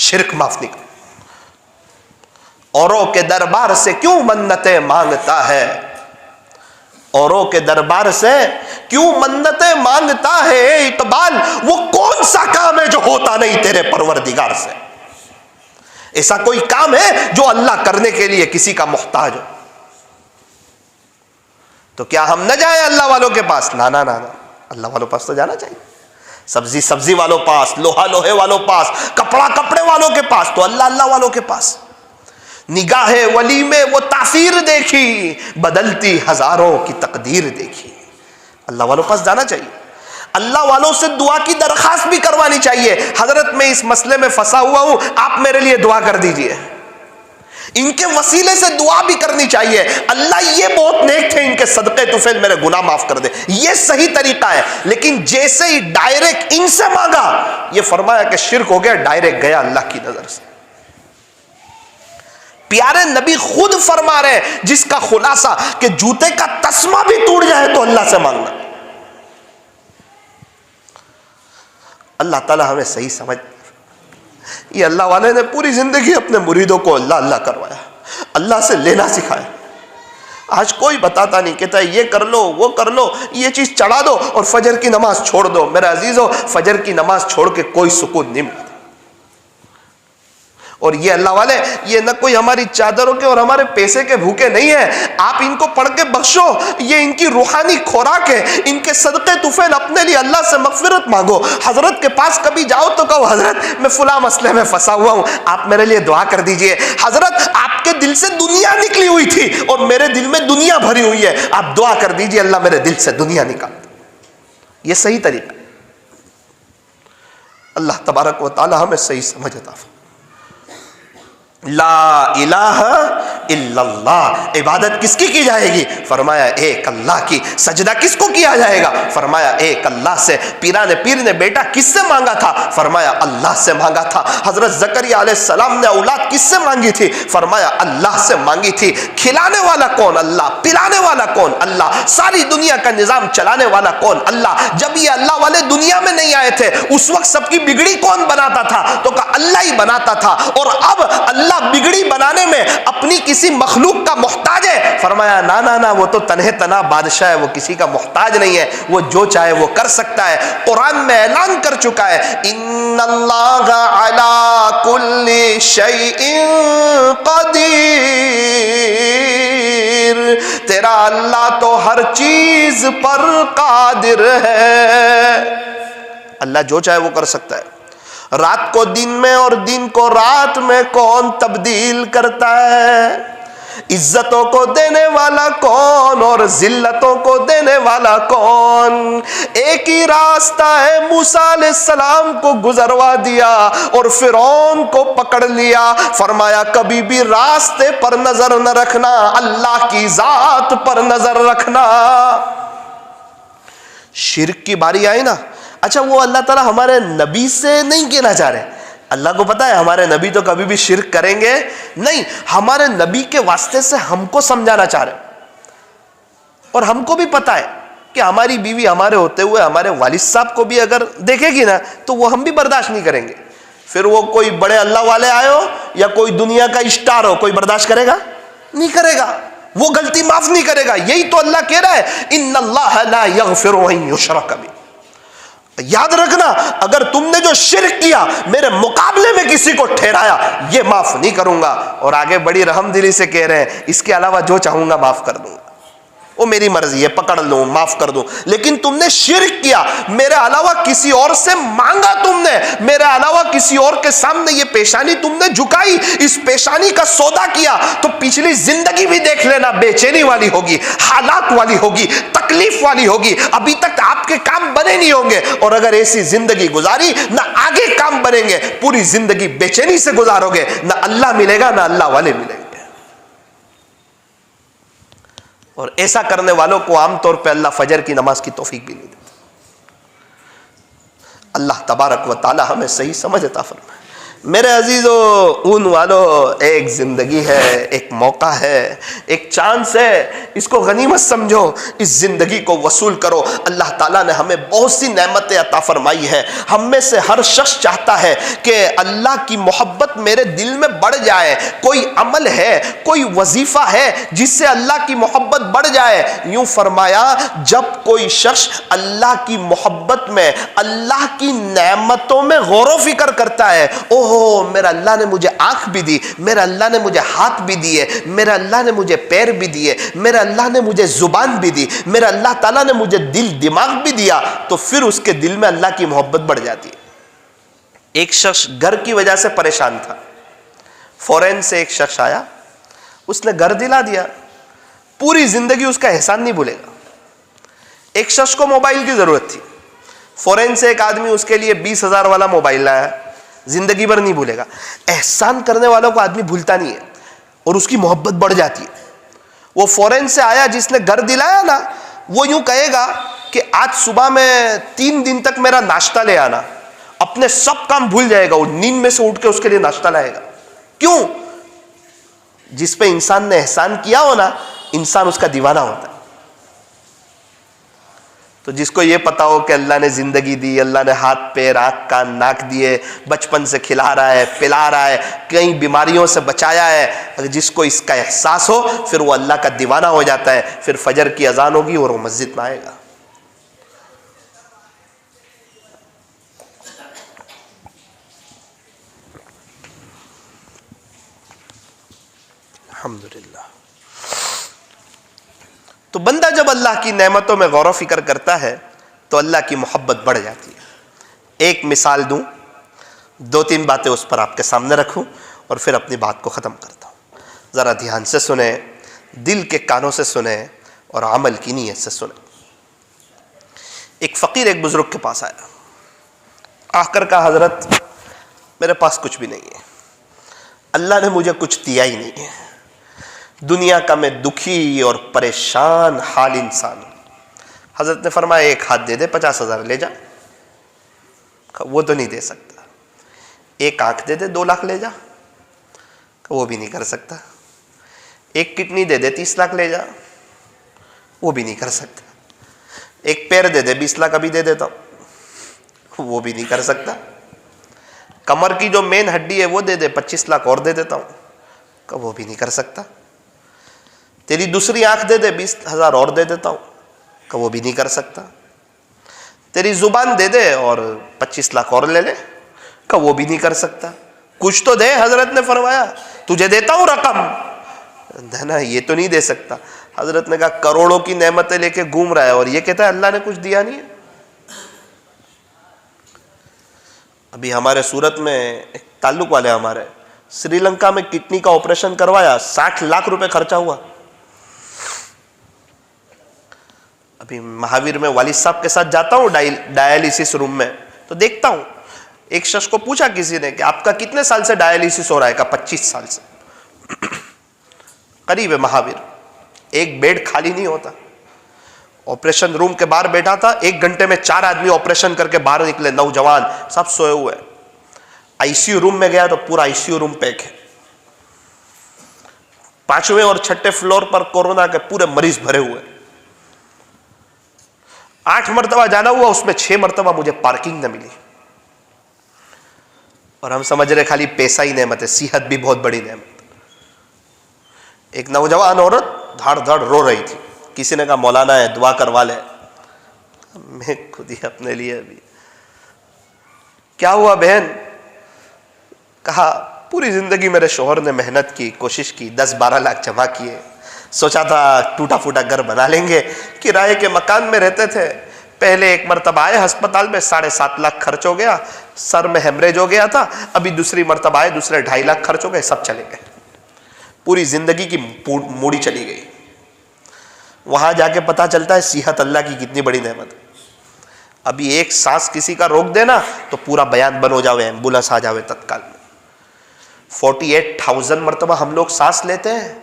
[SPEAKER 1] شرک معاف نہیں کرتا. اوروں کے دربار سے کیوں منتیں مانگتا ہے, اوروں کے دربار سے کیوں منتیں مانگتا ہے اے اقبال, وہ کون سا کام ہے جو ہوتا نہیں تیرے پروردگار سے؟ ایسا کوئی کام ہے جو اللہ کرنے کے لیے کسی کا محتاج ہو؟ تو کیا ہم نہ جائیں اللہ والوں کے پاس؟ نا اللہ والوں پاس تو جانا چاہیے. سبزی والوں پاس, لوہے والوں پاس, کپڑے والوں کے پاس, تو اللہ والوں کے پاس. نگاہ ولی میں وہ تاثیر دیکھی, بدلتی ہزاروں کی تقدیر دیکھی. اللہ والوں پاس جانا چاہیے. اللہ والوں سے دعا کی درخواست بھی کروانی چاہیے. حضرت میں اس مسئلے میں پھنسا ہوا ہوں, آپ میرے لیے دعا کر دیجئے. ان کے وسیلے سے دعا بھی کرنی چاہیے. اللہ یہ بہت نیک تھے, ان کے صدقے طفیل میرے گناہ معاف کر دے, یہ صحیح طریقہ ہے. لیکن جیسے ہی ڈائریکٹ ان سے مانگا, یہ فرمایا کہ شرک ہو گیا, ڈائریکٹ گیا اللہ کی نظر سے. پیارے نبی خود فرما رہے ہیں, جس کا خلاصہ کہ جوتے کا تسمہ بھی ٹوٹ جائے تو اللہ سے مانگنا. اللہ تعالیٰ ہمیں صحیح سمجھ. یہ اللہ والے نے پوری زندگی اپنے مریدوں کو اللہ کروایا, اللہ سے لینا سکھایا. آج کوئی بتاتا نہیں, کہتا ہے یہ کر لو, وہ کر لو, یہ چیز چڑھا دو اور فجر کی نماز چھوڑ دو. میرے عزیزو, فجر کی نماز چھوڑ کے کوئی سکون نہیں ملتا. اور یہ اللہ والے, یہ نہ کوئی ہماری چادروں کے اور ہمارے پیسے کے بھوکے نہیں ہیں. آپ ان کو پڑھ کے بخشو, یہ ان کی روحانی خوراک ہے. ان کے صدقے طفیل اپنے لیے اللہ سے مغفرت مانگو. حضرت کے پاس کبھی جاؤ تو کہو, حضرت میں فلاں مسئلے میں پھنسا ہوا ہوں, آپ میرے لیے دعا کر دیجئے. حضرت آپ کے دل سے دنیا نکلی ہوئی تھی اور میرے دل میں دنیا بھری ہوئی ہے, آپ دعا کر دیجئے, اللہ میرے دل سے دنیا نکال. یہ صحیح طریقہ. اللہ تبارک و تعالی ہمیں صحیح سمجھ عطا فرمائے. لا الہ الا اللہ، عبادت کس کی جائے گی؟ فرمایا ایک اللہ کی۔ سجدہ کس کو کیا جائے گا؟ فرمایا ایک اللہ سے۔ پیر نے بیٹا کس سے مانگا تھا؟ فرمایا اللہ سے مانگا تھا۔ حضرت زکریا علیہ السلام نے اولاد کس سے مانگی تھی؟ فرمایا اللہ سے مانگی تھی۔ کھلانے والا کون؟ اللہ۔ پلانے والا کون؟ اللہ۔ ساری دنیا کا نظام چلانے والا کون؟ اللہ۔ جب یہ اللہ والے دنیا میں نہیں آئے تھے اس وقت سب کی بگڑی کون بناتا تھا؟ تو کہا اللہ ہی بناتا تھا۔ اور اب اللہ بگڑی بنانے میں اپنی کسی مخلوق کا محتاج ہے؟ فرمایا نا نا نا، وہ تو تنہے تنہا بادشاہ ہے، وہ کسی کا محتاج نہیں ہے، وہ جو چاہے وہ کر سکتا ہے۔ قرآن میں اعلان کر چکا ہے ان اللہ علی کل شیء قدیر، تیرا اللہ تو ہر چیز پر قادر ہے۔ اللہ جو چاہے وہ کر سکتا ہے۔ رات کو دن میں اور دن کو رات میں کون تبدیل کرتا ہے؟ عزتوں کو دینے والا کون اور ذلتوں کو دینے والا کون؟ ایک ہی راستہ ہے، موسیٰ علیہ السلام کو گزروا دیا اور فرعون کو پکڑ لیا۔ فرمایا کبھی بھی راستے پر نظر نہ رکھنا، اللہ کی ذات پر نظر رکھنا۔ شرک کی باری آئی نا، اچھا وہ اللہ تعالیٰ ہمارے نبی سے نہیں کہنا چاہ رہے۔ اللہ کو پتا ہے ہمارے نبی تو کبھی بھی شرک کریں گے نہیں، ہمارے نبی کے واسطے سے ہم کو سمجھانا چاہ رہے۔ اور ہم کو بھی پتا ہے کہ ہماری بیوی ہمارے ہوتے ہوئے ہمارے والد صاحب کو بھی اگر دیکھے گی نا تو وہ ہم بھی برداشت نہیں کریں گے۔ پھر وہ کوئی بڑے اللہ والے آئے ہو یا کوئی دنیا کا اسٹار ہو، کوئی برداشت کرے گا؟ نہیں کرے گا، وہ غلطی معاف نہیں کرے گا۔ یہی تو اللہ کہہ رہا ہے ان اللہ لا یغفر ان یشرک بہ۔ یاد رکھنا اگر تم نے جو شرک کیا، میرے مقابلے میں کسی کو ٹھہرایا، یہ معاف نہیں کروں گا۔ اور آگے بڑی رحم دلی سے کہہ رہے ہیں اس کے علاوہ جو چاہوں گا معاف کر دوں گا، وہ میری مرضی ہے، پکڑ لوں معاف کر دوں۔ لیکن تم نے شرک کیا، میرے علاوہ کسی اور سے مانگا، تم نے میرے علاوہ کسی اور کے سامنے یہ پیشانی تم نے جھکائی، اس پیشانی کا سودا کیا، تو پچھلی زندگی بھی دیکھ لینا بے چینی والی ہوگی، حالات والی ہوگی، تکلیف والی ہوگی۔ ابھی تک آپ کے کام بنے نہیں ہوں گے، اور اگر ایسی زندگی گزاری نہ آگے کام بنیں گے، پوری زندگی بے چینی سے گزارو گے، نہ اللہ ملے گا نہ اللہ والے ملیں گے۔ اور ایسا کرنے والوں کو عام طور پہ اللہ فجر کی نماز کی توفیق بھی نہیں دیتا۔ اللہ تبارک و تعالی ہمیں صحیح سمجھ عطا فرمائے۔ میرے عزیزو، اون والو، ایک زندگی ہے، ایک موقع ہے، ایک چانس ہے، اس کو غنیمت سمجھو، اس زندگی کو وصول کرو۔ اللہ تعالیٰ نے ہمیں بہت سی نعمتیں عطا فرمائی ہے۔ ہم میں سے ہر شخص چاہتا ہے کہ اللہ کی محبت میرے دل میں بڑھ جائے۔ کوئی عمل ہے، کوئی وظیفہ ہے جس سے اللہ کی محبت بڑھ جائے۔ یوں فرمایا جب کوئی شخص اللہ کی محبت میں، اللہ کی نعمتوں میں غور و فکر کرتا ہے، میرا اللہ نے مجھے آنکھ بھی دی، میرا اللہ نے مجھے ہاتھ بھی دیے، میرا اللہ نے مجھے پیر بھی دیے، میرا اللہ نے مجھے زبان بھی دی، میرا اللہ تعالیٰ نے مجھے دل دماغ بھی دیا، تو پھر اس کے دل میں اللہ کی محبت بڑھ جاتی ہے۔ ایک شخص گھر کی وجہ سے پریشان تھا، فورین سے ایک شخص آیا، اس نے گھر دلا دیا، پوری زندگی اس کا احسان نہیں بھولے گا۔ ایک شخص کو موبائل کی ضرورت تھی، فورین سے ایک آدمی اس کے لیے 20,000 والا موبائل لایا، زندگی بھر نہیں بھولے گا۔ احسان کرنے والوں کو آدمی بھولتا نہیں ہے اور اس کی محبت بڑھ جاتی ہے۔ وہ فورین سے آیا جس نے گھر دلایا نا، وہ یوں کہے گا کہ آج صبح میں 3 دن تک میرا ناشتہ لے آنا، اپنے سب کام بھول جائے گا، وہ نیند میں سے اٹھ کے اس کے لیے ناشتہ لائے گا۔ کیوں؟ جس پہ انسان نے احسان کیا ہو نا، انسان اس کا دیوانہ ہوتا ہے۔ تو جس کو یہ پتا ہو کہ اللہ نے زندگی دی، اللہ نے ہاتھ پیر آنکھ کان ناک دیے، بچپن سے کھلا رہا ہے، پلا رہا ہے، کئی بیماریوں سے بچایا ہے، جس کو اس کا احساس ہو، پھر وہ اللہ کا دیوانہ ہو جاتا ہے۔ پھر فجر کی اذان ہوگی اور وہ مسجد میں آئے گا۔ الحمدللہ۔ تو بندہ جب اللہ کی نعمتوں میں غور و فکر کرتا ہے تو اللہ کی محبت بڑھ جاتی ہے۔ ایک مثال دوں، 2-3 باتیں اس پر آپ کے سامنے رکھوں اور پھر اپنی بات کو ختم کرتا ہوں۔ ذرا دھیان سے سنیں، دل کے کانوں سے سنیں اور عمل کی نیت سے سنیں۔ ایک فقیر ایک بزرگ کے پاس آیا، آ کر کہا حضرت میرے پاس کچھ بھی نہیں ہے، اللہ نے مجھے کچھ دیا ہی نہیں ہے، دنیا کا میں دکھی اور پریشان حال انسان ہوں۔ حضرت نے فرمایا ایک ہاتھ دے دے 50,000 لے جا، وہ تو نہیں دے سکتا۔ ایک آنکھ دے دے 2 لاکھ لے جا، وہ بھی نہیں کر سکتا۔ ایک کڈنی دے دے 30 لاکھ لے جا، وہ بھی نہیں کر سکتا۔ ایک پیر دے دے 20 لاکھ ابھی دے دیتا ہوں، وہ بھی نہیں کر سکتا۔ کمر کی جو مین ہڈی ہے وہ دے دے 25 لاکھ اور دے دیتا ہوں، وہ بھی نہیں کر سکتا۔ تیری دوسری آنکھ دے دے 20,000 اور دے دیتا ہوں، وہ بھی نہیں کر سکتا۔ تیری زبان دے دے اور 25 لاکھ اور لے لے، وہ بھی نہیں کر سکتا۔ کچھ تو دے، حضرت نے فرمایا تجھے دیتا ہوں رقم، نا یہ تو نہیں دے سکتا۔ حضرت نے کہا کروڑوں کی نعمتیں لے کے گھوم رہا ہے اور یہ کہتا ہے اللہ نے کچھ دیا نہیں ہے۔ ابھی ہمارے صورت میں ایک تعلق والے ہمارے سری لنکا میں کڈنی کا آپریشن کروایا، 60 لاکھ روپے خرچہ ہوا۔ ابھی مہاویر میں والد صاحب کے ساتھ جاتا ہوں ڈائیلیسس روم میں، تو دیکھتا ہوں ایک شخص کو پوچھا کسی نے کہ آپ کا کتنے سال سے ڈائیلیسس ہو رہا ہے؟ کہا 25 سال سے۔ قریب ہے مہاویر، ایک بیڈ خالی نہیں ہوتا۔ آپریشن روم کے باہر بیٹھا تھا، 1 گھنٹے میں 4 آدمی آپریشن کر کے باہر نکلے، نوجوان سب سوئے ہوئے۔ آئی سی یو روم میں گیا تو پورا آئی سی یو روم پیک ہے۔ 5ویں اور 6ٹھے فلور پر کورونا کے پورے مریض بھرے ہوئے۔ 8 مرتبہ جانا ہوا، اس میں 6 مرتبہ مجھے پارکنگ نہ ملی۔ اور ہم سمجھ رہے خالی پیسہ ہی نعمت ہے، صحت بھی بہت بڑی نعمت۔ ایک نوجوان عورت دھڑ دھڑ رو رہی تھی، کسی نے کہا مولانا ہے دعا کروا لے۔ میں خود ہی اپنے لیے ابھی کیا ہوا بہن؟ کہا پوری زندگی میرے شوہر نے محنت کی، کوشش کی، 10-12 لاکھ جمع کیے، سوچا تھا ٹوٹا پھوٹا گھر بنا لیں گے، کرائے کے مکان میں رہتے تھے۔ پہلے ایک مرتبہ آئے ہسپتال میں، 7.5 لاکھ خرچ ہو گیا، سر میں ہیمریج ہو گیا تھا۔ ابھی دوسری مرتبہ آئے، دوسرے 2.5 لاکھ خرچ ہو گئے، سب چلے گئے۔ پوری زندگی کی موڑی چلی گئی۔ وہاں جا کے پتا چلتا ہے صحت اللہ کی کتنی بڑی نعمت ہے۔ ابھی ایک سانس کسی کا روک دینا تو پورا بیان بن ہو جاوے، ایمبولینس آ جاوے تتکال میں۔ 48,000 مرتبہ ہم لوگ سانس لیتے ہیں،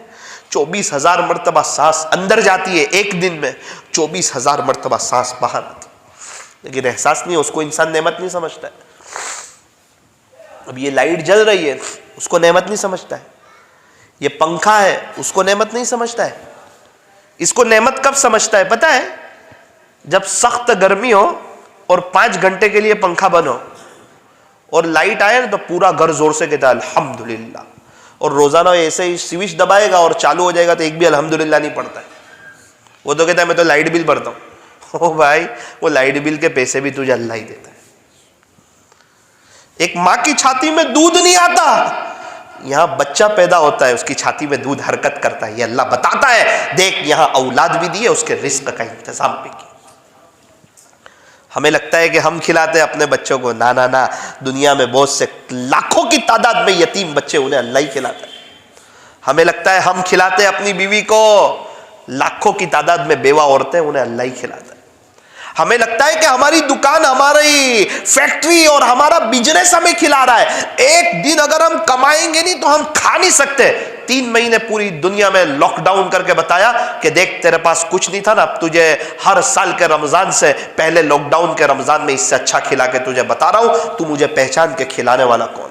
[SPEAKER 1] 24,000 مرتبہ سانس اندر جاتی ہے ایک دن میں، 24,000 مرتبہ سانس باہر آتی ہے، لیکن احساس نہیں ہے، اس کو انسان نعمت نہیں سمجھتا ہے۔ اب یہ لائٹ جل رہی ہے، اس کو نعمت نہیں سمجھتا ہے۔ یہ پنکھا ہے، اس کو نعمت نہیں سمجھتا ہے۔ اس کو نعمت کب سمجھتا ہے پتہ ہے؟ جب سخت گرمی ہو اور 5 گھنٹے کے لیے پنکھا بند ہو اور لائٹ آئے نا تو پورا گھر زور سے کہتا ہے الحمدللہ، اور روزانہ ایسے ہی سوئچ دبائے گا اور چالو ہو جائے گا تو ایک بھی الحمدللہ نہیں پڑتا ہے۔ وہ تو کہتا ہے میں تو لائٹ بل بھرتا ہوں۔ او بھائی، وہ لائٹ بل کے پیسے بھی تجھے اللہ ہی دیتا ہے۔ ایک ماں کی چھاتی میں دودھ نہیں آتا، یہاں بچہ پیدا ہوتا ہے، اس کی چھاتی میں دودھ حرکت کرتا ہے، یہ اللہ بتاتا ہے دیکھ یہاں اولاد بھی دی ہے، اس کے رزق کا انتظام بھی کیا۔ ہمیں لگتا ہے کہ ہم کھلاتے ہیں اپنے بچوں کو، نا، دنیا میں بہت سے لاکھوں کی تعداد میں یتیم بچے، انہیں اللہ ہی کھلاتا ہے۔ ہمیں لگتا ہے ہم کھلاتے ہیں اپنی بیوی کو، لاکھوں کی تعداد میں بیوہ عورتیں، انہیں اللہ ہی کھلاتا ہے۔ ہمیں لگتا ہے کہ ہماری دکان، ہماری فیکٹری اور ہمارا بزنس ہمیں کھلا رہا ہے، ایک دن اگر ہم کمائیں گے نہیں تو ہم کھا نہیں سکتے۔ 3 مہینے پوری دنیا میں لاک ڈاؤن کر کے بتایا کہ دیکھ تیرے پاس کچھ نہیں تھا نا، اب تجھے ہر سال کے رمضان سے پہلے لاک ڈاؤن کے رمضان میں اس سے اچھا کھلا کے تجھے بتا رہا ہوں، تو مجھے پہچان کے کھلانے والا کون؟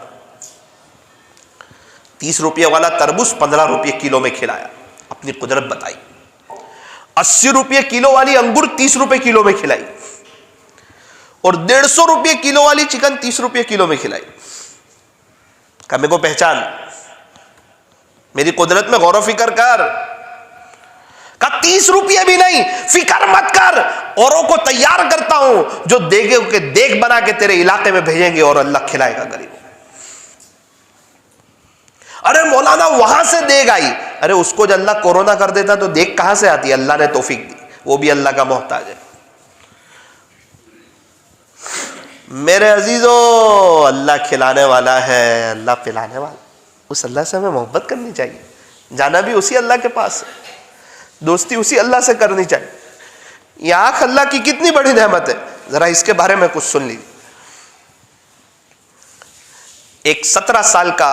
[SPEAKER 1] 30 روپے والا تربوز 15 روپے کلو میں کھلایا، اپنی قدرت بتائی۔ 80 روپے کلو والی انگور 30 روپے کلو میں کھلائی، اور 150 روپے کلو والی چکن 30 روپے کلو میں کھلائی۔ کہ میرے کو پہچان، میری قدرت میں غور و فکر کر۔ کہ 30 روپے بھی نہیں، فکر مت کر، اوروں کو تیار کرتا ہوں جو دیگے کے دیگ بنا کے تیرے علاقے میں بھیجیں گے اور اللہ کھلائے گا غریبوں۔ ارے مولانا وہاں سے دیگ آئی، ارے اس کو جو اللہ کورونا کر دیتا تو دیگ کہاں سے آتی؟ اللہ نے توفیق دی، وہ بھی اللہ کا محتاج ہے۔ میرے عزیزو، اللہ کھلانے والا ہے، اللہ پلانے والا، اس اللہ سے ہمیں محبت کرنی چاہیے، جانا بھی اسی اللہ کے پاس ہے، دوستی اسی اللہ سے کرنی چاہیے۔ یہ آنکھ اللہ کی کتنی بڑی نعمت ہے، ذرا اس کے بارے میں کچھ سن لیجیے۔ ایک 17 سال کا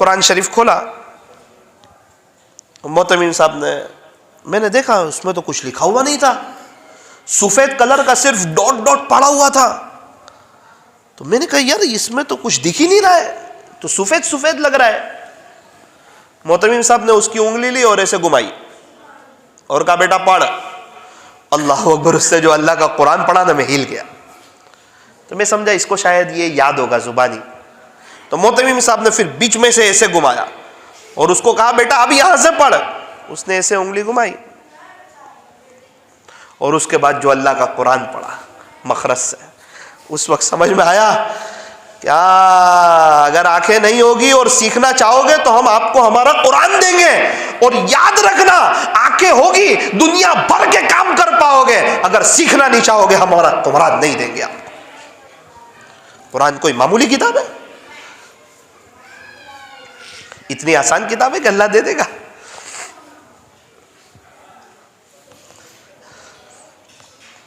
[SPEAKER 1] قرآن شریف کھولا, محتمم صاحب نے, میں نے دیکھا اس میں تو کچھ لکھا ہوا نہیں تھا, سفید کلر کا صرف ڈاٹ ڈاٹ پڑا ہوا تھا. تو میں نے کہا یار اس میں تو کچھ دکھ ہی نہیں رہا ہے, تو سفید سفید لگ رہا ہے. محتمم صاحب نے اس کی انگلی لی اور ایسے گھمائی اور کہا بیٹا پڑھ. اللہ اکبر, اس سے جو اللہ کا قرآن پڑھا نا میں ہل گیا. تو میں سمجھا اس کو شاید یہ یاد ہوگا زبانی. تو محتمم صاحب نے پھر بیچ میں سے ایسے گھمایا اور اس کو کہا بیٹا اب یہاں سے پڑھ. اس نے ایسے انگلی گھمائی اور اس کے بعد جو اللہ کا قرآن پڑھا مخرج سے, اس وقت سمجھ میں آیا کیا اگر آنکھیں نہیں ہوگی اور سیکھنا چاہو گے تو ہم آپ کو ہمارا قرآن دیں گے, اور یاد رکھنا آنکھیں ہوگی دنیا بھر کے کام کر پاؤ گے, اگر سیکھنا نہیں چاہو گے ہمارا قرآن نہیں دیں گے آپ کو. قرآن کوئی معمولی کتاب ہے؟ اتنی آسان کتاب ہے کہ اللہ دے دے گا.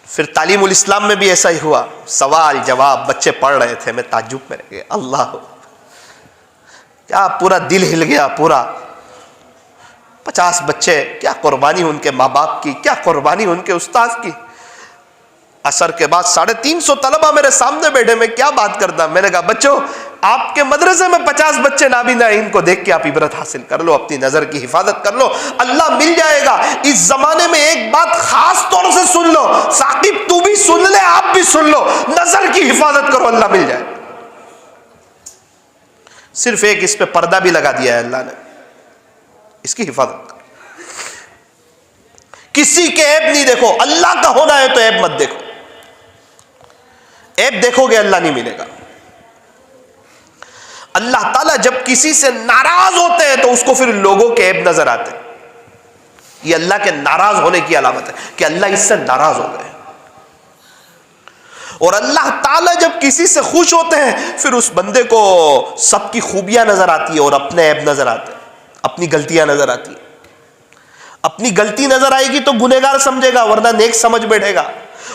[SPEAKER 1] پھر تعلیم الاسلام میں بھی ایسا ہی ہوا, سوال جواب بچے پڑھ رہے تھے, میں تعجب میں رہ گیا. اللہ کیا پورا دل ہل گیا, پورا 50 بچے, کیا قربانی ان کے ماں باپ کی, کیا قربانی ان کے استاد کی. عصر کے بعد 350 طلبہ میرے سامنے بیٹھے, میں کیا بات کرتا. میں نے کہا بچوں آپ کے مدرسے میں 50 بچے نابینا ہیں, ان کو دیکھ کے آپ عبرت حاصل کر لو, اپنی نظر کی حفاظت کر لو, اللہ مل جائے گا. اس زمانے میں ایک بات خاص طور سے سن لو, ثاقب تو بھی سن لے, آپ بھی سن لو, نظر کی حفاظت کرو, اللہ مل جائے. صرف ایک اس پہ پردہ بھی لگا دیا ہے اللہ نے, اس کی حفاظت کرو. کسی کے عیب نہیں دیکھو, اللہ کا ہونا ہے تو عیب مت دیکھو. عیب دیکھو گے اللہ نہیں ملے گا. اللہ تعالیٰ جب کسی سے ناراض ہوتے ہیں تو اس کو پھر لوگوں کے عیب نظر آتے ہیں. یہ اللہ کے ناراض ہونے کی علامت ہے کہ اللہ اس سے ناراض ہو گئے. اور اللہ تعالیٰ جب کسی سے خوش ہوتے ہیں پھر اس بندے کو سب کی خوبیاں نظر آتی ہے اور اپنے عیب نظر آتے ہیں, اپنی غلطیاں نظر آتی ہیں. اپنی غلطی نظر آئے گی تو گنہگار سمجھے گا, ورنہ نیک سمجھ بیٹھے گا.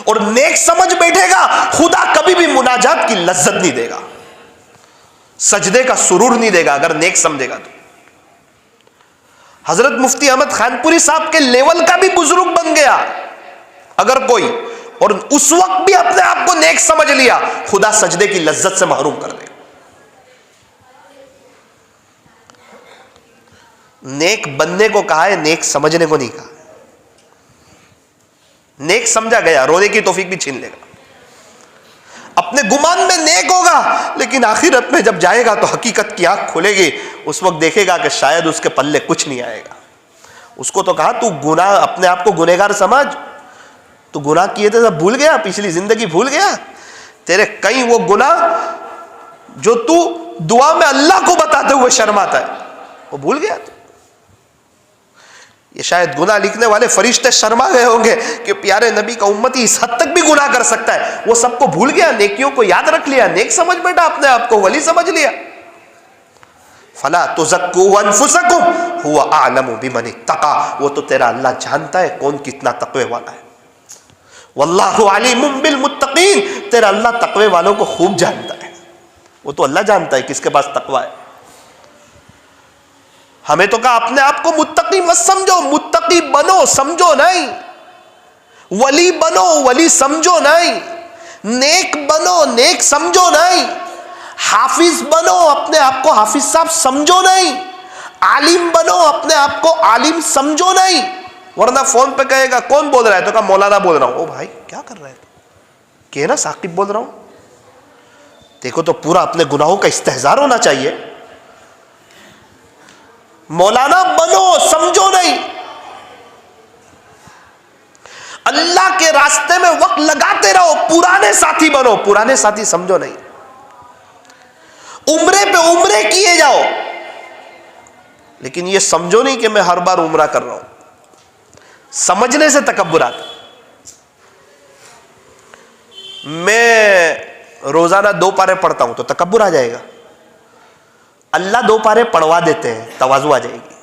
[SPEAKER 1] اور نیک سمجھ بیٹھے گا خدا کبھی بھی مناجات کی لذت نہیں دے گا, سجدے کا سرور نہیں دے گا اگر نیک سمجھے گا تو. حضرت مفتی احمد خانپوری صاحب کے لیول کا بھی بزرگ بن گیا اگر کوئی, اور اس وقت بھی اپنے آپ کو نیک سمجھ لیا, خدا سجدے کی لذت سے محروم کر دے گا. نیک بننے کو کہا ہے, نیک سمجھنے کو نہیں کہا. نیک سمجھا گیا رونے کی توفیق بھی چھین لے گا. اپنے گمان میں نیک ہوگا لیکن آخرت میں جب جائے گا تو حقیقت کی آنکھ کھلے گی, اس وقت دیکھے گا کہ شاید اس کے پلے کچھ نہیں آئے گا. اس کو تو کہا تو گناہ, اپنے آپ کو گنہگار سمجھ, تو گناہ کیے تھے سب بھول گیا, پچھلی زندگی بھول گیا, تیرے کئی وہ گناہ جو تو دعا میں اللہ کو بتاتے ہوئے شرماتا ہے وہ بھول گیا. تو یہ شاید گناہ لکھنے والے فرشتے شرما گئے ہوں گے کہ پیارے نبی کا امتی اس حد تک بھی گناہ کر سکتا ہے. وہ سب کو بھول گیا, نیکیوں کو یاد رکھ لیا, نیک سمجھ بیٹا, اپنے آپ کو ولی سمجھ لیا. فلا تزکوا انفسکم هو اعلم بمن اتقى, وہ تو تیرا اللہ جانتا ہے کون کتنا تقوی والا ہے. واللہ علیم بالمتقین, تیرا اللہ تقوی والوں کو خوب جانتا ہے. وہ تو اللہ جانتا ہے کس کے پاس تقوی ہے. ہمیں تو کہا اپنے آپ کو متقی مت سمجھو, متقی بنو, سمجھو نہیں. ولی بنو, ولی سمجھو نہیں. نیک بنو, نیک سمجھو نہیں. حافظ بنو, اپنے آپ کو حافظ صاحب سمجھو نہیں. عالم بنو, اپنے آپ کو عالم سمجھو نہیں. ورنہ فون پہ کہے گا کون بول رہا ہے, تو کہا مولانا بول رہا ہوں. او بھائی کیا کر رہا ہے, کہ نا ثاقب بول رہا ہوں. دیکھو تو پورا اپنے گناہوں کا استحضار ہونا چاہیے. مولانا بنو, سمجھو نہیں. اللہ کے راستے میں وقت لگاتے رہو, پرانے ساتھی بنو, پرانے ساتھی سمجھو نہیں. عمرے پہ عمرے کیے جاؤ, لیکن یہ سمجھو نہیں کہ میں ہر بار عمرہ کر رہا ہوں. سمجھنے سے تکبر آتا. میں روزانہ 2 پارے پڑھتا ہوں تو تکبر آ جائے گا. اللہ 2 پارے پڑھوا دیتے ہیں, تواضع آ جائے گی.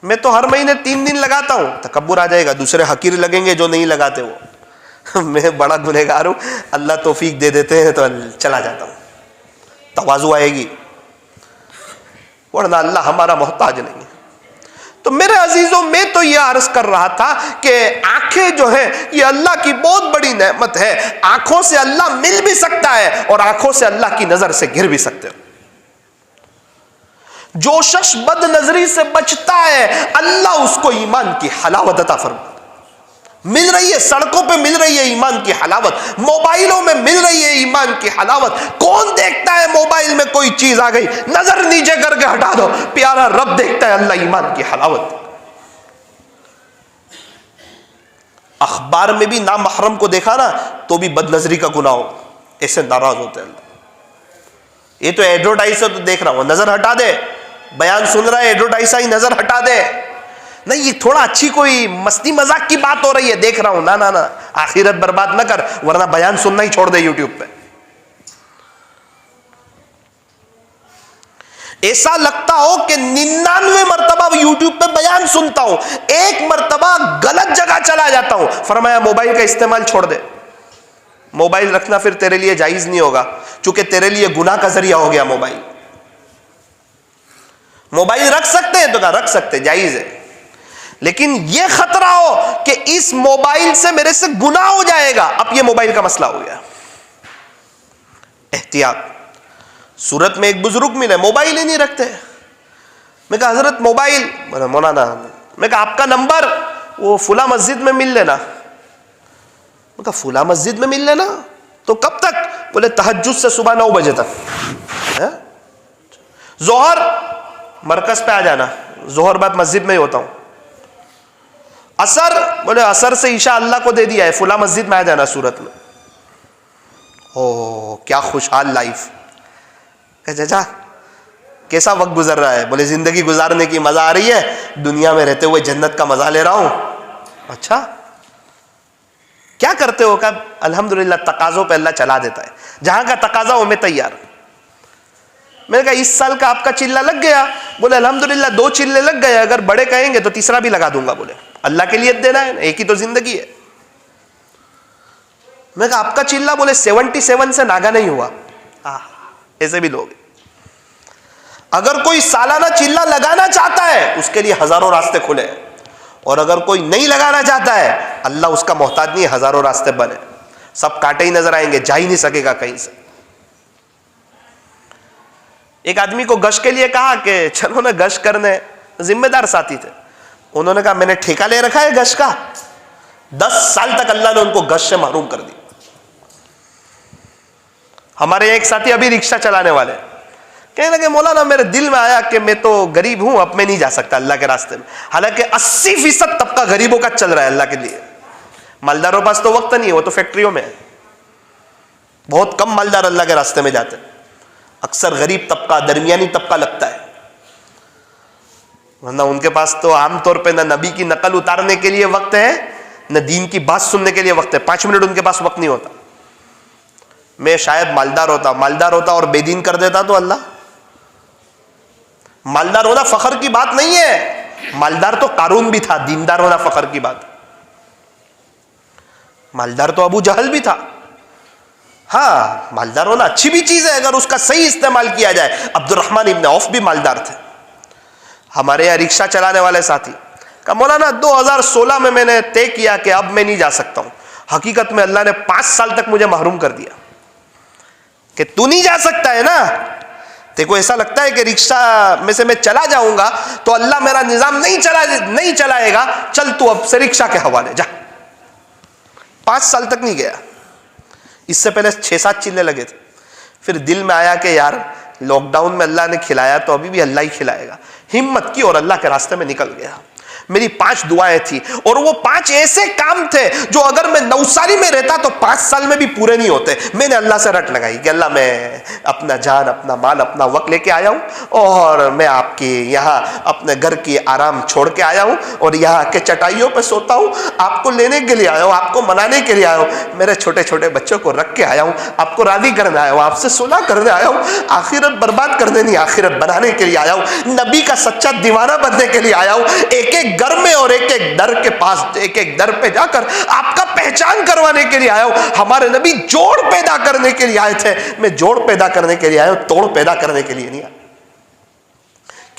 [SPEAKER 1] میں تو ہر مہینے 3 دن لگاتا ہوں, تکبر آ جائے گا. دوسرے حقیر لگیں گے جو نہیں لگاتے وہ. میں بڑا گنہگار ہوں, اللہ توفیق دے دیتے ہیں تو چلا جاتا ہوں, تواضع آئے گی. ورنہ اللہ ہمارا محتاج نہیں ہے۔ تو میرے عزیزوں، میں تو یہ عرض کر رہا تھا کہ آنکھیں جو ہیں یہ اللہ کی بہت بڑی نعمت ہے۔ آنکھوں سے اللہ مل بھی سکتا ہے اور آنکھوں سے اللہ کی نظر سے گر بھی سکتے ہو۔ جو شخص بد نظری سے بچتا ہے اللہ اس کو ایمان کی حلاوت عطا فرماتا ہے۔ مل رہی ہے، سڑکوں پہ مل رہی ہے ایمان کی حلاوت، موبائلوں میں مل رہی ہے ایمان کی حلاوت۔ کون دیکھتا ہے موبائل میں کوئی چیز آ گئی نظر نیچے کر کے ہٹا دو، پیارا رب دیکھتا ہے، اللہ ایمان کی حلاوت۔ اخبار میں بھی نامحرم کو دیکھا نا تو بھی بد نظری کا گناہ ہو، ایسے ناراض ہوتے ہیں اللہ۔ یہ تو ایڈورٹائز ہے تو دیکھ رہا ہوں، نظر ہٹا دے، بیان سن رہا ہے ایڈورٹائز ہی نظر ہٹا دے، نہیں یہ تھوڑا اچھی کوئی مستی مذاق کی بات ہو رہی ہے دیکھ رہا ہوں، نہ نہ نہ، آخرت برباد نہ کر ورنہ بیان سننا ہی چھوڑ دے یوٹیوب پہ۔ ایسا لگتا ہو کہ 99 مرتبہ یوٹیوب پہ بیان سنتا ہوں، ایک مرتبہ غلط جگہ چلا جاتا ہوں۔ فرمایا موبائل کا استعمال چھوڑ دے، موبائل رکھنا پھر تیرے لیے جائز نہیں ہوگا، چونکہ تیرے لیے گناہ کا ذریعہ ہو گیا موبائل۔ موبائل رکھ سکتے ہیں تو کہا رکھ سکتے، جائز ہے، لیکن یہ خطرہ ہو کہ اس موبائل سے میرے سے گناہ ہو جائے گا، اب یہ موبائل کا مسئلہ ہو گیا۔ احتیاط۔ صورت میں ایک بزرگ ملے، موبائل ہی نہیں رکھتے، میں کہا حضرت موبائل، مولانا، میں کہا آپ کا نمبر وہ فلاں مسجد میں مل لینا، میں کہا فلاں مسجد میں مل لینا تو کب تک؟ بولے تہجد سے صبح 9 بجے تک، ظہر مرکز پہ آ جانا، ظہر بعد مسجد میں ہی ہوتا ہوں، عصر، بولے عصر سے عشاء اللہ کو دے دیا ہے، فلاں مسجد میں آ جانا صورت میں۔ او کیا خوشحال لائف، کہ چچا کیسا وقت گزر رہا ہے؟ بولے زندگی گزارنے کی مزہ آ رہی ہے، دنیا میں رہتے ہوئے جنت کا مزہ لے رہا ہوں۔ اچھا کیا کرتے ہو؟ کہ الحمدللہ تقاضوں پہ اللہ چلا دیتا ہے، جہاں کا تقاضا ہو میں تیار۔ میں نے کہا اس سال کا آپ کا چلہ لگ گیا؟ بولے الحمدللہ 2 چلے لگ گئے، اگر بڑے کہیں گے تو تیسرا بھی لگا دوں گا۔ بولے اللہ کے لیے دینا ہے، ایک ہی تو زندگی ہے۔ میں کہا آپ کا چلہ؟ بولے 77 سے ناگا نہیں ہوا۔ ایسے بھی لوگ، اگر کوئی سالانہ چلہ لگانا چاہتا ہے اس کے لیے ہزاروں راستے کھلے، اور اگر کوئی نہیں لگانا چاہتا ہے اللہ اس کا محتاج نہیں ہے، ہزاروں راستے بنے، سب کانٹے ہی نظر آئیں گے، جا ہی نہیں سکے گا کہیں سے۔ ایک آدمی کو گشت کے لیے کہا کہ چلو نا گشت کرنے، ذمہ دار ساتھی تھے، انہوں نے کہا میں نے ٹھیکہ لے رکھا ہے گشت کا، 10 سال تک اللہ نے ان کو گشت سے محروم کر دی۔ ہمارے ایک ساتھی ابھی رکشہ چلانے والے کہنے لگے مولانا میرے دل میں آیا کہ میں تو غریب ہوں، اب میں نہیں جا سکتا اللہ کے راستے میں، حالانکہ 80% طبقہ غریبوں کا چل رہا ہے اللہ کے لیے۔ مالداروں پاس تو وقت نہیں ہے، وہ تو فیکٹریوں میں ہے، بہت کم مالدار اللہ کے راستے میں جاتے ہیں، اکثر غریب طبقہ، درمیانی طبقہ لگتا ہے، ورنہ ان کے پاس تو عام طور پہ نہ نبی کی نقل اتارنے کے لیے وقت ہے، نہ دین کی بات سننے کے لیے وقت ہے، 5 منٹ ان کے پاس وقت نہیں ہوتا۔ میں شاید مالدار ہوتا اور بے دین کر دیتا تو اللہ، مالدار ہونا فخر کی بات نہیں ہے، مالدار تو قارون بھی تھا، دیندار ہونا فخر کی بات، مالدار تو ابو جہل بھی تھا۔ ہاں مالدار ہونا اچھی بھی چیز ہے اگر اس کا صحیح استعمال کیا جائے۔ عبد الرحمن ابن عوف بھی مالدار تھے، ہمارے یہاں رکشہ چلانے والے ساتھی، کہا مولانا 2016 میں نے طے کیا کہ اب میں نہیں جا سکتا ہوں، حقیقت میں اللہ نے 5 سال تک مجھے محروم کر دیا کہ تو نہیں جا سکتا ہے نا، تے کو ایسا لگتا ہے کہ رکشہ میں سے میں چلا جاؤں گا تو اللہ میرا نظام نہیں چلائے گا، چل تو اب سے رکشہ کے حوالے جا۔ 5 سال تک نہیں گیا، اس سے پہلے 6-7 چلے لگے تھے، پھر دل میں آیا کہ یار لاک ڈاؤن میں اللہ نے کھلایا تو ابھی بھی اللہ ہی کھلائے گا، ہمت کی اور اللہ کے راستے میں نکل گیا۔ میری 5 دعائیں تھی اور وہ 5 ایسے کام تھے جو اگر میں نوساری میں رہتا تو 5 سال میں بھی پورے نہیں ہوتے۔ میں نے اللہ سے رٹ لگائی کہ اللہ میں اپنا جان، اپنا مال، اپنا وقت لے کے آیا ہوں اور میں آپ کے یہاں اپنے گھر کی آرام چھوڑ کے آیا ہوں اور یہاں کے چٹائیوں پہ سوتا ہوں، آپ کو لینے کے لیے آیا ہوں، آپ کو منانے کے لیے آیا ہوں، میرے چھوٹے چھوٹے بچوں کو رکھ کے آیا ہوں، آپ کو راضی کرنے آیا ہوں، آپ سے صلح کرنے آیا ہوں، آخرت برباد کرنے نہیں، آخرت بنانے کے لیے آیا ہوں، نبی کا سچا دیوانہ بننے کے لیے آیا ہوں، ایک ایک گھر میں اور ایک ایک در کے پاس، ایک ایک در پہ جا کر آپ کا پہچان کروانے کے لیے آیا ہوں۔ ہمارے نبی جوڑ پیدا کرنے کے لیے آئے تھے، میں جوڑ پیدا کرنے کے لیے آیا ہوں، توڑ پیدا کرنے کے لیے نہیں آیا۔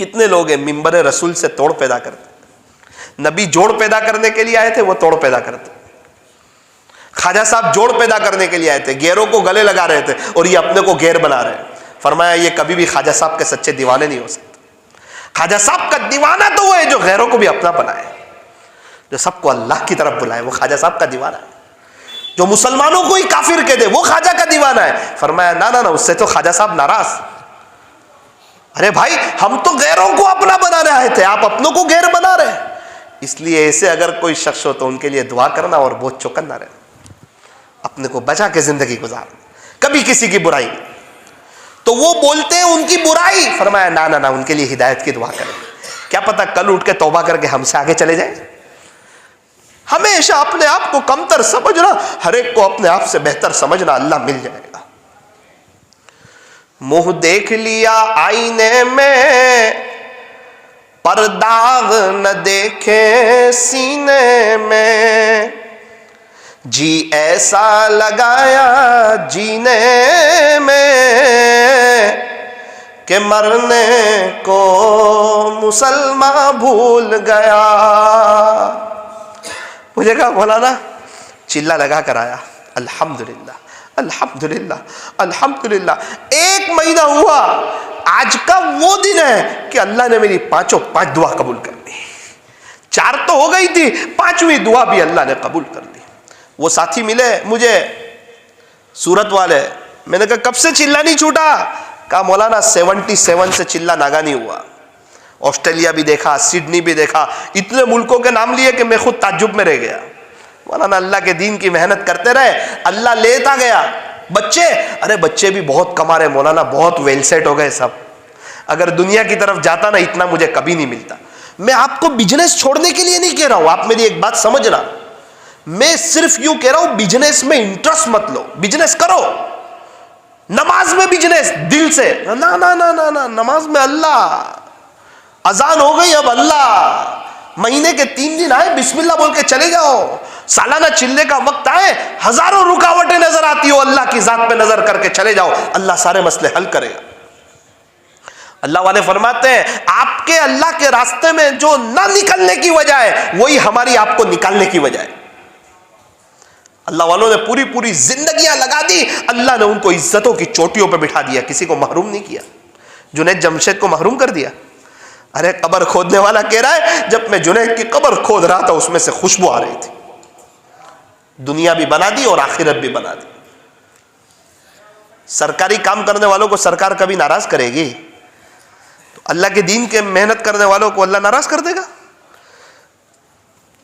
[SPEAKER 1] کتنے لوگ ہیں منبر رسول سے توڑ پیدا کرتے؟ نبی جوڑ پیدا کرنے کے لیے آئے تھے، وہ توڑ پیدا کرتے. خواجہ صاحب جوڑ پیدا کرنے کے لیے آئے تھے، گیروں کو گلے لگا رہے تھے اور یہ اپنے کو گیر بنا رہے ہیں. فرمایا یہ کبھی بھی خواجہ صاحب کے سچے دیوانے نہیں ہو سکتے. خواجہ صاحب کا دیوانہ تو وہ ہے جو غیروں کو بھی اپنا بنائے، جو سب کو اللہ کی طرف بلائے، وہ خواجہ صاحب کا دیوانہ ہے. جو مسلمانوں کو ہی کافر کہہ دے وہ خواجہ کا دیوانہ ہے. فرمایا نا اس سے تو خواجہ صاحب ناراض. ارے بھائی ہم تو غیروں کو اپنا بنا رہے تھے، آپ اپنوں کو غیر بنا رہے ہیں. اس لیے ایسے اگر کوئی شخص ہو تو ان کے لیے دعا کرنا اور بہت چوکن نہ رہنا، اپنے کو بچا کے زندگی گزارنا، کبھی کسی کی برائی نہیں. تو وہ بولتے ہیں ان کی برائی، فرمایا نا ان کے لیے ہدایت کی دعا کریں. کیا پتہ کل اٹھ کے توبہ کر کے ہم سے آگے چلے جائیں. ہمیشہ اپنے آپ کو کمتر سمجھنا، ہر ایک کو اپنے آپ سے بہتر سمجھنا، اللہ مل جائے گا. منہ دیکھ لیا آئینے میں پر داغ نہ دیکھے سینے میں، جی ایسا لگایا جینے میں کہ مرنے کو مسلمان بھول گیا. مجھے کہا مولانا چلا لگا کر آیا، الحمدللہ الحمدللہ الحمدللہ. 1 مہینہ ہوا، آج کا وہ دن ہے کہ اللہ نے میری 5 دعا قبول کر لی. 4 تو ہو گئی تھی، 5ویں دعا بھی اللہ نے قبول کر لی. وہ ساتھی ملے مجھے سورت والے، میں نے کہا کب سے چلا نہیں چھوٹا؟ کہا مولانا 77 سے چلا ناگا نہیں ہوا. آسٹریلیا بھی دیکھا، سڈنی بھی دیکھا، اتنے ملکوں کے نام لیے کہ میں خود تعجب میں رہ گیا. مولانا اللہ کے دین کی محنت کرتے رہے، اللہ لیتا گیا. بچے، ارے بچے بھی بہت کما رہے مولانا، بہت ویل سیٹ ہو گئے سب. اگر دنیا کی طرف جاتا نا اتنا مجھے کبھی نہیں ملتا. میں آپ کو بزنس چھوڑنے کے لیے نہیں کہہ رہا ہوں، آپ میری ایک بات سمجھنا. میں صرف یوں کہہ رہا ہوں بزنس میں انٹرسٹ مت لو، بزنس کرو. نماز میں بزنس دل سے نا، نماز میں اللہ. اذان ہو گئی اب اللہ، مہینے کے 3 دن آئے بسم اللہ بول کے چلے جاؤ. سالانہ چلنے کا وقت آئے، ہزاروں رکاوٹیں نظر آتی ہو، اللہ کی ذات پہ نظر کر کے چلے جاؤ، اللہ سارے مسئلے حل کرے گا. اللہ والے فرماتے ہیں آپ کے اللہ کے راستے میں جو نہ نکلنے کی وجہ ہے وہی ہماری آپ کو نکالنے کی وجہ ہے. اللہ والوں نے پوری زندگیاں لگا دی، اللہ نے ان کو عزتوں کی چوٹیوں پہ بٹھا دیا، کسی کو محروم نہیں کیا. جنید جمشید کو محروم کر دیا. ارے قبر کھودنے والا کہہ رہا ہے جب میں جنید کی قبر کھود رہا تھا اس میں سے خوشبو آ رہی تھی. دنیا بھی بنا دی اور آخرت بھی بنا دی. سرکاری کام کرنے والوں کو سرکار کبھی ناراض کرے گی؟ تو اللہ کے دین کے محنت کرنے والوں کو اللہ ناراض کر دے گا؟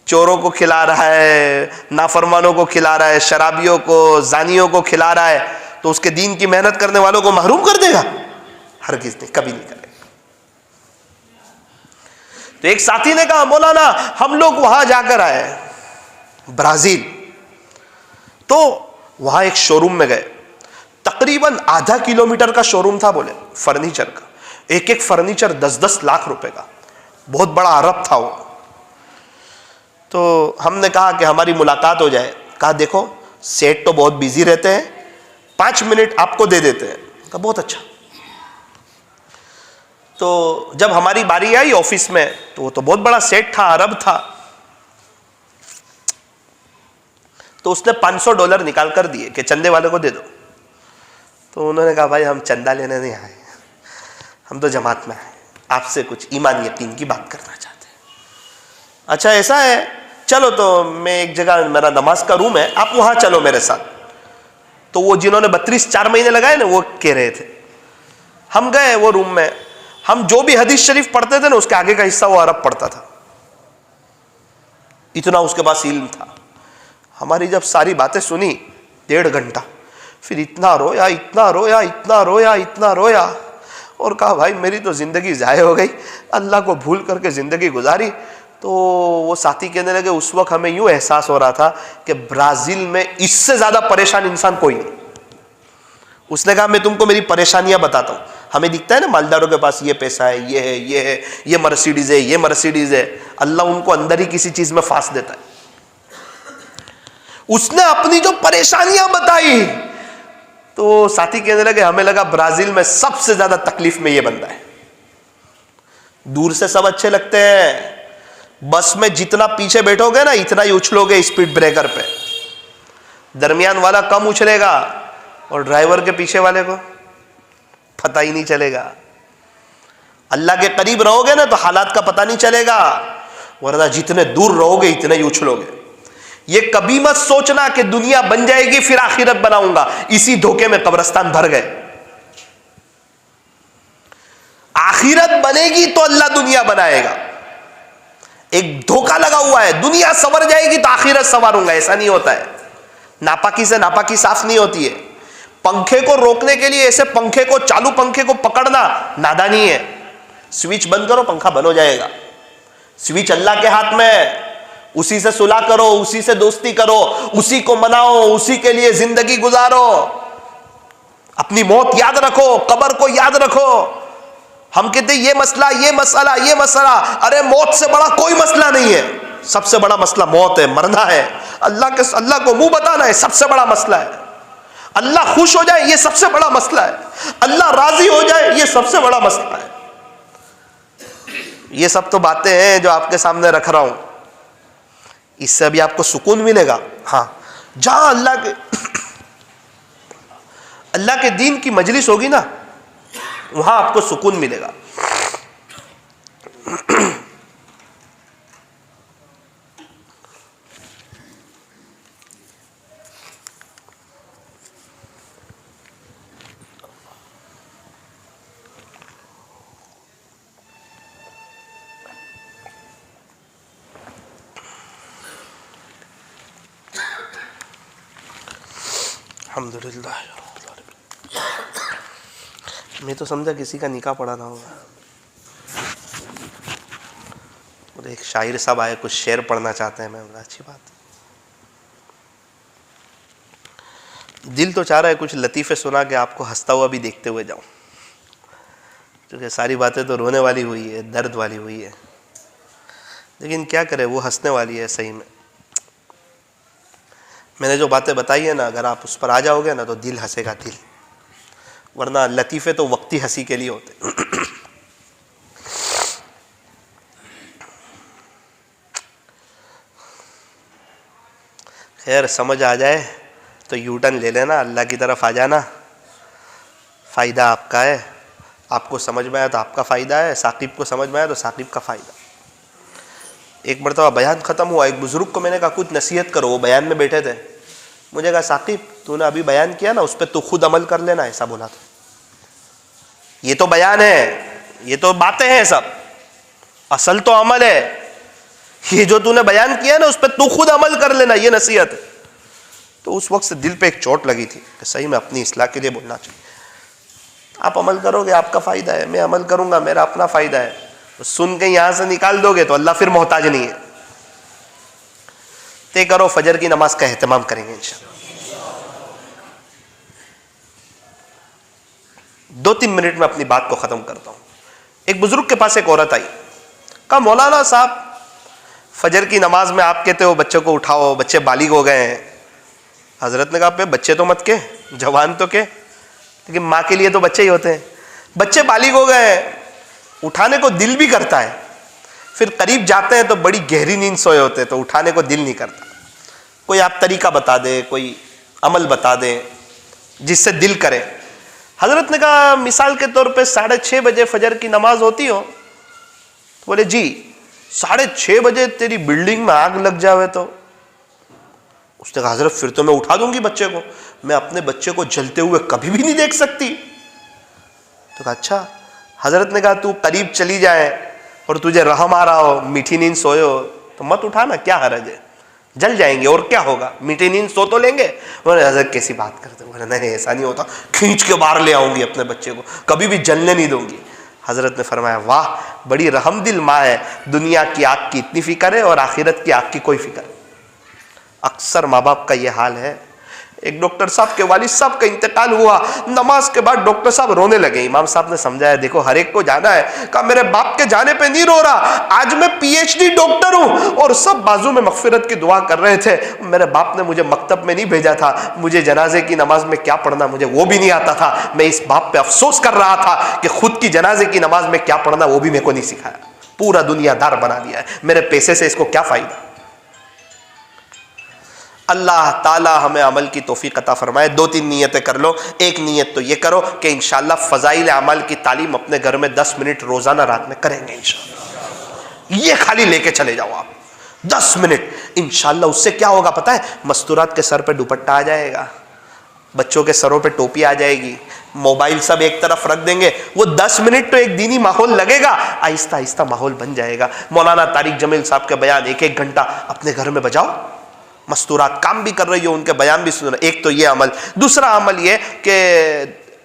[SPEAKER 1] چوروں کو کھلا رہا ہے، نافرمانوں کو کھلا رہا ہے، شرابیوں کو، زانیوں کو کھلا رہا ہے، تو اس کے دین کی محنت کرنے والوں کو محروم کر دے گا؟ ہرگز نہیں، کبھی نہیں کرے گا. تو ایک ساتھی نے کہا مولانا ہم لوگ وہاں جا کر آئے برازیل، تو وہاں ایک شو روم میں گئے، تقریباً ½ کلومیٹر کا شو روم تھا، بولے فرنیچر کا، ایک فرنیچر 10 لاکھ روپے کا، بہت بڑا عرب تھا وہ. تو ہم نے کہا کہ ہماری ملاقات ہو جائے. کہا دیکھو سیٹ تو بہت بیزی رہتے ہیں، 5 منٹ آپ کو دے دیتے ہیں. کہا بہت اچھا. تو جب ہماری باری آئی آفس میں تو وہ تو بہت بڑا سیٹ تھا، عرب تھا. تو اس نے $500 نکال کر دیے کہ چندے والے کو دے دو. تو انہوں نے کہا بھائی ہم چندہ لینے نہیں آئے، ہم تو جماعت میں آئے، آپ سے کچھ ایمان یقین کی بات کرنا چاہتے ہیں. اچھا ایسا ہے، چلو تو میں ایک جگہ، میرا نماز کا روم ہے، آپ وہاں چلو میرے ساتھ. تو وہ جنہوں نے 4 مہینے لگائے نا وہ کہہ رہے تھے. ہم گئے وہ روم میں، ہم جو بھی حدیث شریف پڑھتے تھے نا اس کے آگے کا حصہ وہ عرب پڑھتا تھا، اتنا اس کے پاس علم تھا. ہماری جب ساری باتیں سنی 1.5 گھنٹہ، پھر اتنا رویا اتنا رویا اتنا رویا اتنا رویا، اور کہا بھائی میری تو زندگی ضائع ہو گئی، اللہ کو بھول کر کے زندگی گزاری. تو وہ ساتھی کہنے لگے اس وقت ہمیں یوں احساس ہو رہا تھا کہ برازیل میں اس سے زیادہ پریشان انسان کوئی نہیں. اس نے کہا میں تم کو میری پریشانیاں بتاتا ہوں. ہمیں دکھتا ہے نا مالداروں کے پاس یہ پیسہ ہے، یہ ہے، یہ ہے، یہ مرسیڈیز ہے، یہ مرسیڈیز ہے. اللہ ان کو اندر ہی کسی چیز میں پھانس دیتا ہے. اس نے اپنی جو پریشانیاں بتائی تو ساتھی کہنے لگے ہمیں لگا برازیل میں سب سے زیادہ تکلیف میں یہ بندہ ہے. دور سے سب اچھے لگتے ہیں، بس میں جتنا پیچھے بیٹھو گے نا اتنا ہی اچھلو گے اسپیڈ بریکر پہ، درمیان والا کم اچھلے گا اور ڈرائیور کے پیچھے والے کو پتہ ہی نہیں چلے گا۔ اللہ کے قریب رہو گے نا تو حالات کا پتہ نہیں چلے گا، ورنہ جتنے دور رہو گے اتنے ہی اچھلو گے۔ یہ کبھی مت سوچنا کہ دنیا بن جائے گی پھر آخرت بناؤں گا، اسی دھوکے میں قبرستان بھر گئے۔ آخرت بنے گی تو اللہ دنیا بنائے گا۔ ایک دھوکہ لگا ہوا ہے، دنیا سنور جائے گی تو آخرت سنواروں گا، ایسا نہیں ہوتا ہے۔ ناپاکی سے ناپاکی صاف نہیں ہوتی ہے۔ پنکھے کو روکنے کے لیے ایسے پنکھے کو، چالو پنکھے کو پکڑنا نادانی ہے۔ سوئچ بند کرو پنکھا بند ہو جائے گا۔ سوئچ اللہ کے ہاتھ میں ہے، اسی سے صلح کرو، اسی سے دوستی کرو، اسی کو مناؤ، اسی کے لیے زندگی گزارو۔ اپنی موت یاد رکھو، قبر کو یاد رکھو۔ ہم کہتے ہیں یہ مسئلہ، یہ مسئلہ، یہ مسئلہ، ارے موت سے بڑا کوئی مسئلہ نہیں ہے۔ سب سے بڑا مسئلہ موت ہے، مرنا ہے۔ اللہ کو منہ بتانا ہے، سب سے بڑا مسئلہ ہے۔ اللہ خوش ہو جائے یہ سب سے بڑا مسئلہ ہے۔ اللہ راضی ہو جائے یہ سب سے بڑا مسئلہ ہے۔ یہ سب تو باتیں ہیں جو آپ کے سامنے رکھ رہا ہوں، اس سے بھی آپ کو سکون ملے گا۔ ہاں، جہاں اللہ کے دین کی مجلس ہوگی نا وہاں آپ کو سکون ملے گا۔ الحمدللہ۔ میں تو سمجھا کسی کا نکاح پڑھانا ہوگا، اور ایک شاعر صاحب آئے کچھ شعر پڑھنا چاہتے ہیں۔ میں بولا اچھی بات۔ دل تو چاہ رہا ہے کچھ لطیفے سنا کے آپ کو ہنستا ہوا بھی دیکھتے ہوئے جاؤں، کیونکہ ساری باتیں تو رونے والی ہوئی ہے، درد والی ہوئی ہے، لیکن کیا کرے وہ ہنسنے والی ہے۔ صحیح میں نے جو باتیں بتائی ہیں نا، اگر آپ اس پر آ جاؤ گے نا تو دل ہنسے گا دل، ورنہ لطیفے تو وقتی ہنسی کے لیے ہوتے۔ خیر سمجھ آ جائے تو یو ٹرن لے لینا، اللہ کی طرف آ جانا، فائدہ آپ کا ہے۔ آپ کو سمجھ میں آیا تو آپ کا فائدہ ہے، ثاقب کو سمجھ میں آیا تو ثاقب کا فائدہ۔ ایک مرتبہ بیان ختم ہوا، ایک بزرگ کو میں نے کہا کچھ نصیحت کرو، وہ بیان میں بیٹھے تھے۔ مجھے کہا ثاقب تو نے ابھی بیان کیا نا اس پہ تو خود عمل کر لینا، ایسا بولا تھا۔ یہ تو بیان ہے، یہ تو باتیں ہیں سب، اصل تو عمل ہے۔ یہ جو تو نے بیان کیا نا اس پہ تو خود عمل کر لینا، یہ نصیحت ہے۔ تو اس وقت سے دل پہ ایک چوٹ لگی تھی کہ صحیح میں اپنی اصلاح کے لیے بولنا چاہیے۔ آپ عمل کرو گے آپ کا فائدہ ہے، میں عمل کروں گا میرا اپنا فائدہ ہے۔ سن کے یہاں سے نکال دو گے تو اللہ پھر محتاج نہیں ہے۔ طے کرو فجر کی نماز کا اہتمام کریں گے انشاءاللہ۔ 2-3 منٹ میں اپنی بات کو ختم کرتا ہوں۔ ایک بزرگ کے پاس ایک عورت آئی، کہا مولانا صاحب فجر کی نماز میں آپ کہتے ہو بچوں کو اٹھاؤ، بچے بالغ ہو گئے ہیں۔ حضرت نے کہا پہ بچے تو مت کے، جوان تو کے، لیکن ماں کے لیے تو بچے ہی ہوتے ہیں۔ بچے بالغ ہو گئے ہیں، اٹھانے کو دل بھی کرتا ہے، پھر قریب جاتے ہیں تو بڑی گہری نیند سوئے ہوتے ہیں تو اٹھانے کو دل نہیں کرتا۔ کوئی آپ طریقہ بتا دے، کوئی عمل بتا دیں جس سے دل کرے۔ حضرت نے کہا مثال کے طور پہ 6:30 بجے فجر کی نماز ہوتی ہو؟ بولے جی۔ 6:30 بجے تیری بلڈنگ میں آگ لگ جاوے تو؟ اس نے کہا حضرت پھر تو میں اٹھا دوں گی بچے کو، میں اپنے بچے کو جلتے ہوئے کبھی بھی نہیں دیکھ سکتی۔ تو کہا اچھا۔ حضرت نے کہا تو قریب چلی جائے اور تجھے رحم آ رہا ہو، میٹھی نیند سوئے ہو تو مت اٹھانا، کیا حرج ہے، جل جائیں گے اور کیا ہوگا، میٹھی نیند سو تو لیں گے۔ بولے حضرت کیسی بات کرتے ہو؟ نہیں ایسا نہیں ہوتا، کھینچ کے باہر لے آؤں گی اپنے بچے کو، کبھی بھی جلنے نہیں دوں گی۔ حضرت نے فرمایا واہ بڑی رحم دل ماں ہے، دنیا کی آگ کی اتنی فکر ہے اور آخرت کی آگ کی کوئی فکر نہیں۔ اکثر ماں باپ کا یہ حال ہے، ایک ڈاکٹر صاحب کے والد صاحب کا انتقال ہوا، نماز کے بعد ڈاکٹر صاحب رونے لگے، امام صاحب نے سمجھایا دیکھو ہر ایک کو جانا ہے، کہا میرے باپ کے جانے پہ نہیں رو رہا، آج میں پی ایچ ڈی ڈاکٹر ہوں اور سب بازو میں مغفرت کی دعا کر رہے تھے، میرے باپ نے مجھے مکتب میں نہیں بھیجا تھا، مجھے جنازے کی نماز میں کیا پڑھنا مجھے وہ بھی نہیں آتا تھا، میں اس باپ پہ افسوس کر رہا تھا کہ خود کی جنازے کی نماز میں کیا پڑھنا وہ بھی میرے کو نہیں سکھایا، پورا دنیا دار بنا دیا ہے، میرے پیسے سے اس کو کیا فائدہ۔ اللہ تعالی ہمیں عمل کی توفیق عطا فرمائے۔ 2-3 نیتیں کر لو۔ ایک نیت تو یہ کرو کہ انشاءاللہ فضائل اعمال کی تعلیم اپنے گھر میں 10 منٹ روزانہ رات میں کریں گے انشاءاللہ، یہ خالی لے کے چلے جاؤ آپ 10 منٹ انشاءاللہ۔ اس سے کیا ہوگا پتہ ہے؟ مستورات کے سر پہ دوپٹہ آ جائے گا، بچوں کے سروں پہ ٹوپی آ جائے گی، موبائل سب ایک طرف رکھ دیں گے، وہ 10 منٹ تو ایک دینی ماحول لگے گا، آہستہ آہستہ ماحول بن جائے گا۔ مولانا طارق جمیل صاحب کے بیان 1-1 گھنٹہ اپنے گھر میں بجاؤ، مستورات کام بھی کر رہی ہو ان کے بیان بھی سنو۔ ایک تو یہ عمل، دوسرا عمل یہ کہ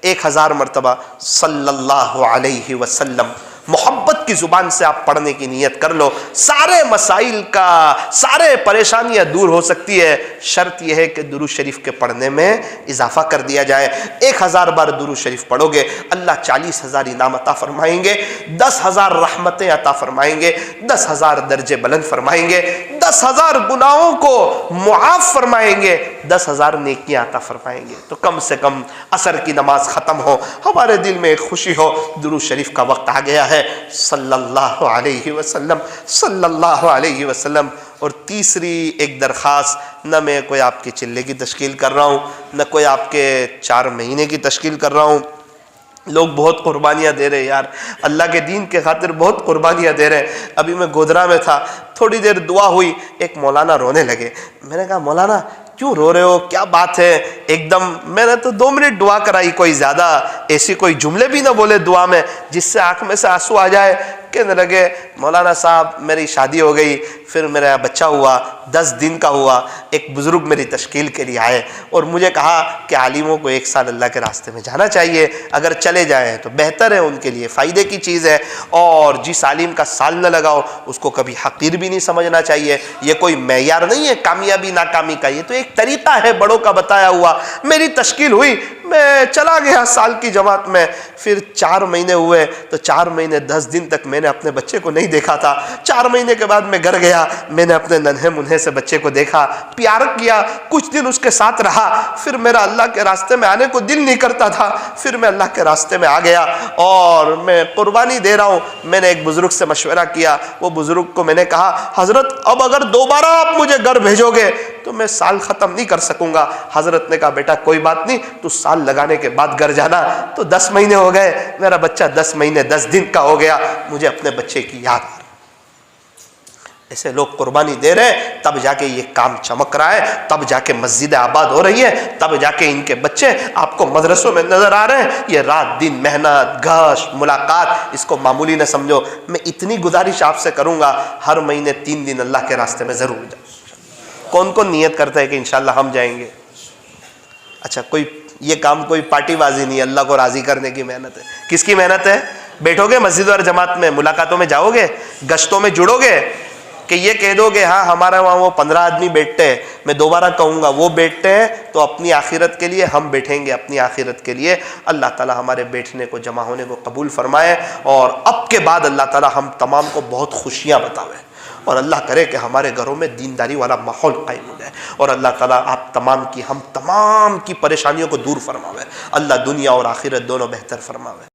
[SPEAKER 1] 1000 مرتبہ صلی اللہ علیہ وسلم محبت کی زبان سے آپ پڑھنے کی نیت کر لو، سارے مسائل کا، سارے پریشانیاں دور ہو سکتی ہے۔ شرط یہ ہے کہ درود شریف کے پڑھنے میں اضافہ کر دیا جائے۔ 1000 بار درود شریف پڑھو گے اللہ 40,000 انعام عطا فرمائیں گے، 10,000 رحمتیں عطا فرمائیں گے، 10,000 درجے بلند فرمائیں گے، 10,000 گناہوں کو معاف فرمائیں گے، 10,000 نیکیاں عطا فرمائیں گے۔ تو کم سے کم عصر کی نماز ختم ہو، ہمارے دل میں ایک خوشی ہو، درود شریف کا وقت آ گیا ہے، صلی اللہ علیہ وسلم، صلی اللہ علیہ وسلم۔ اور تیسری ایک درخواست، نہ میں کوئی آپ کے چلے کی تشکیل کر رہا ہوں، نہ کوئی آپ کے 4 مہینے کی تشکیل کر رہا ہوں، لوگ بہت قربانیاں دے رہے یار، اللہ کے دین کے خاطر بہت قربانیاں دے رہے۔ ابھی میں گودرا میں تھا، تھوڑی دیر دعا ہوئی، ایک مولانا رونے لگے، میں نے کہا مولانا کیوں رو رہے ہو، کیا بات ہے؟ ایک دم میں نے تو 2 منٹ دعا کرائی، کوئی زیادہ ایسی کوئی جملے بھی نہ بولے دعا میں جس سے آنکھ میں سے آنسو آ جائے۔ کہنے لگے مولانا صاحب میری شادی ہو گئی، پھر میرا بچہ ہوا، 10 دن کا ہوا، ایک بزرگ میری تشکیل کے لیے آئے اور مجھے کہا کہ عالموں کو 1 سال اللہ کے راستے میں جانا چاہیے، اگر چلے جائیں تو بہتر ہے، ان کے لیے فائدے کی چیز ہے، اور جس عالم کا سال نہ لگاؤ اس کو کبھی حقیر بھی نہیں سمجھنا چاہیے، یہ کوئی معیار نہیں ہے کامیابی ناکامی کا، یہ تو ایک طریقہ ہے بڑوں کا بتایا ہوا۔ میری تشکیل ہوئی، میں چلا گیا سال کی جماعت میں، پھر 4 مہینے ہوئے تو 4 مہینے 10 دن تک میں نے اپنے بچے کو نہیں دیکھا تھا۔ 4 مہینے کے بعد میں گھر گیا، میں نے اپنے ننھے منھے سے بچے کو دیکھا، پیار کیا، کچھ دن اس کے ساتھ رہا، پھر میرا اللہ کے راستے میں آنے کو دل نہیں کرتا تھا، پھر میں اللہ کے راستے میں آ گیا اور میں قربانی دے رہا ہوں۔ میں نے ایک بزرگ سے مشورہ کیا، وہ بزرگ کو میں نے کہا حضرت اب اگر دوبارہ آپ مجھے گھر بھیجو گے تو میں سال ختم نہیں کر سکوں گا۔ حضرت نے کہا بیٹا کوئی بات نہیں، تو سال لگانے کے بعد گھر جانا۔ تو 10 مہینے ہو گئے، میرا بچہ 10 مہینے 10 دن کا ہو گیا، مجھے اپنے بچے کی یاد آ رہی۔ ایسے لوگ قربانی دے رہے ہیں، تب جا کے یہ کام چمک رہا ہے، تب جا کے مسجد آباد ہو رہی ہے، تب جا کے ان کے بچے آپ کو مدرسوں میں نظر آ رہے ہیں۔ یہ رات دن محنت، گشت، ملاقات، اس کو معمولی نہ سمجھو۔ میں اتنی گزارش آپ سے کروں گا، ہر مہینے 3 دن اللہ کے راستے میں ضرور جاؤ۔ کون کون نیت کرتا ہے کہ انشاءاللہ ہم جائیں گے؟ اچھا، کوئی یہ کام کوئی پارٹی بازی نہیں، اللہ کو راضی کرنے کی محنت ہے۔ کس کی محنت ہے؟ بیٹھو گے مسجد اور جماعت میں، ملاقاتوں میں جاؤ گے، گشتوں میں جڑو گے، کہ یہ کہہ دو گے ہاں ہمارا وہاں وہ 15 آدمی بیٹھتے ہیں، میں دوبارہ کہوں گا وہ بیٹھتے ہیں تو اپنی آخرت کے لیے، ہم بیٹھیں گے اپنی آخرت کے لیے۔ اللہ تعالی ہمارے بیٹھنے کو، جمع ہونے کو قبول فرمائے، اور اب کے بعد اللہ تعالی ہم تمام کو بہت خوشیاں بتاوے، اور اللہ کرے کہ ہمارے گھروں میں دینداری والا ماحول قائم ہو جائے، اور اللہ تعالیٰ آپ تمام کی، ہم تمام کی پریشانیوں کو دور فرماوے، اللہ دنیا اور آخرت دونوں بہتر فرماوے۔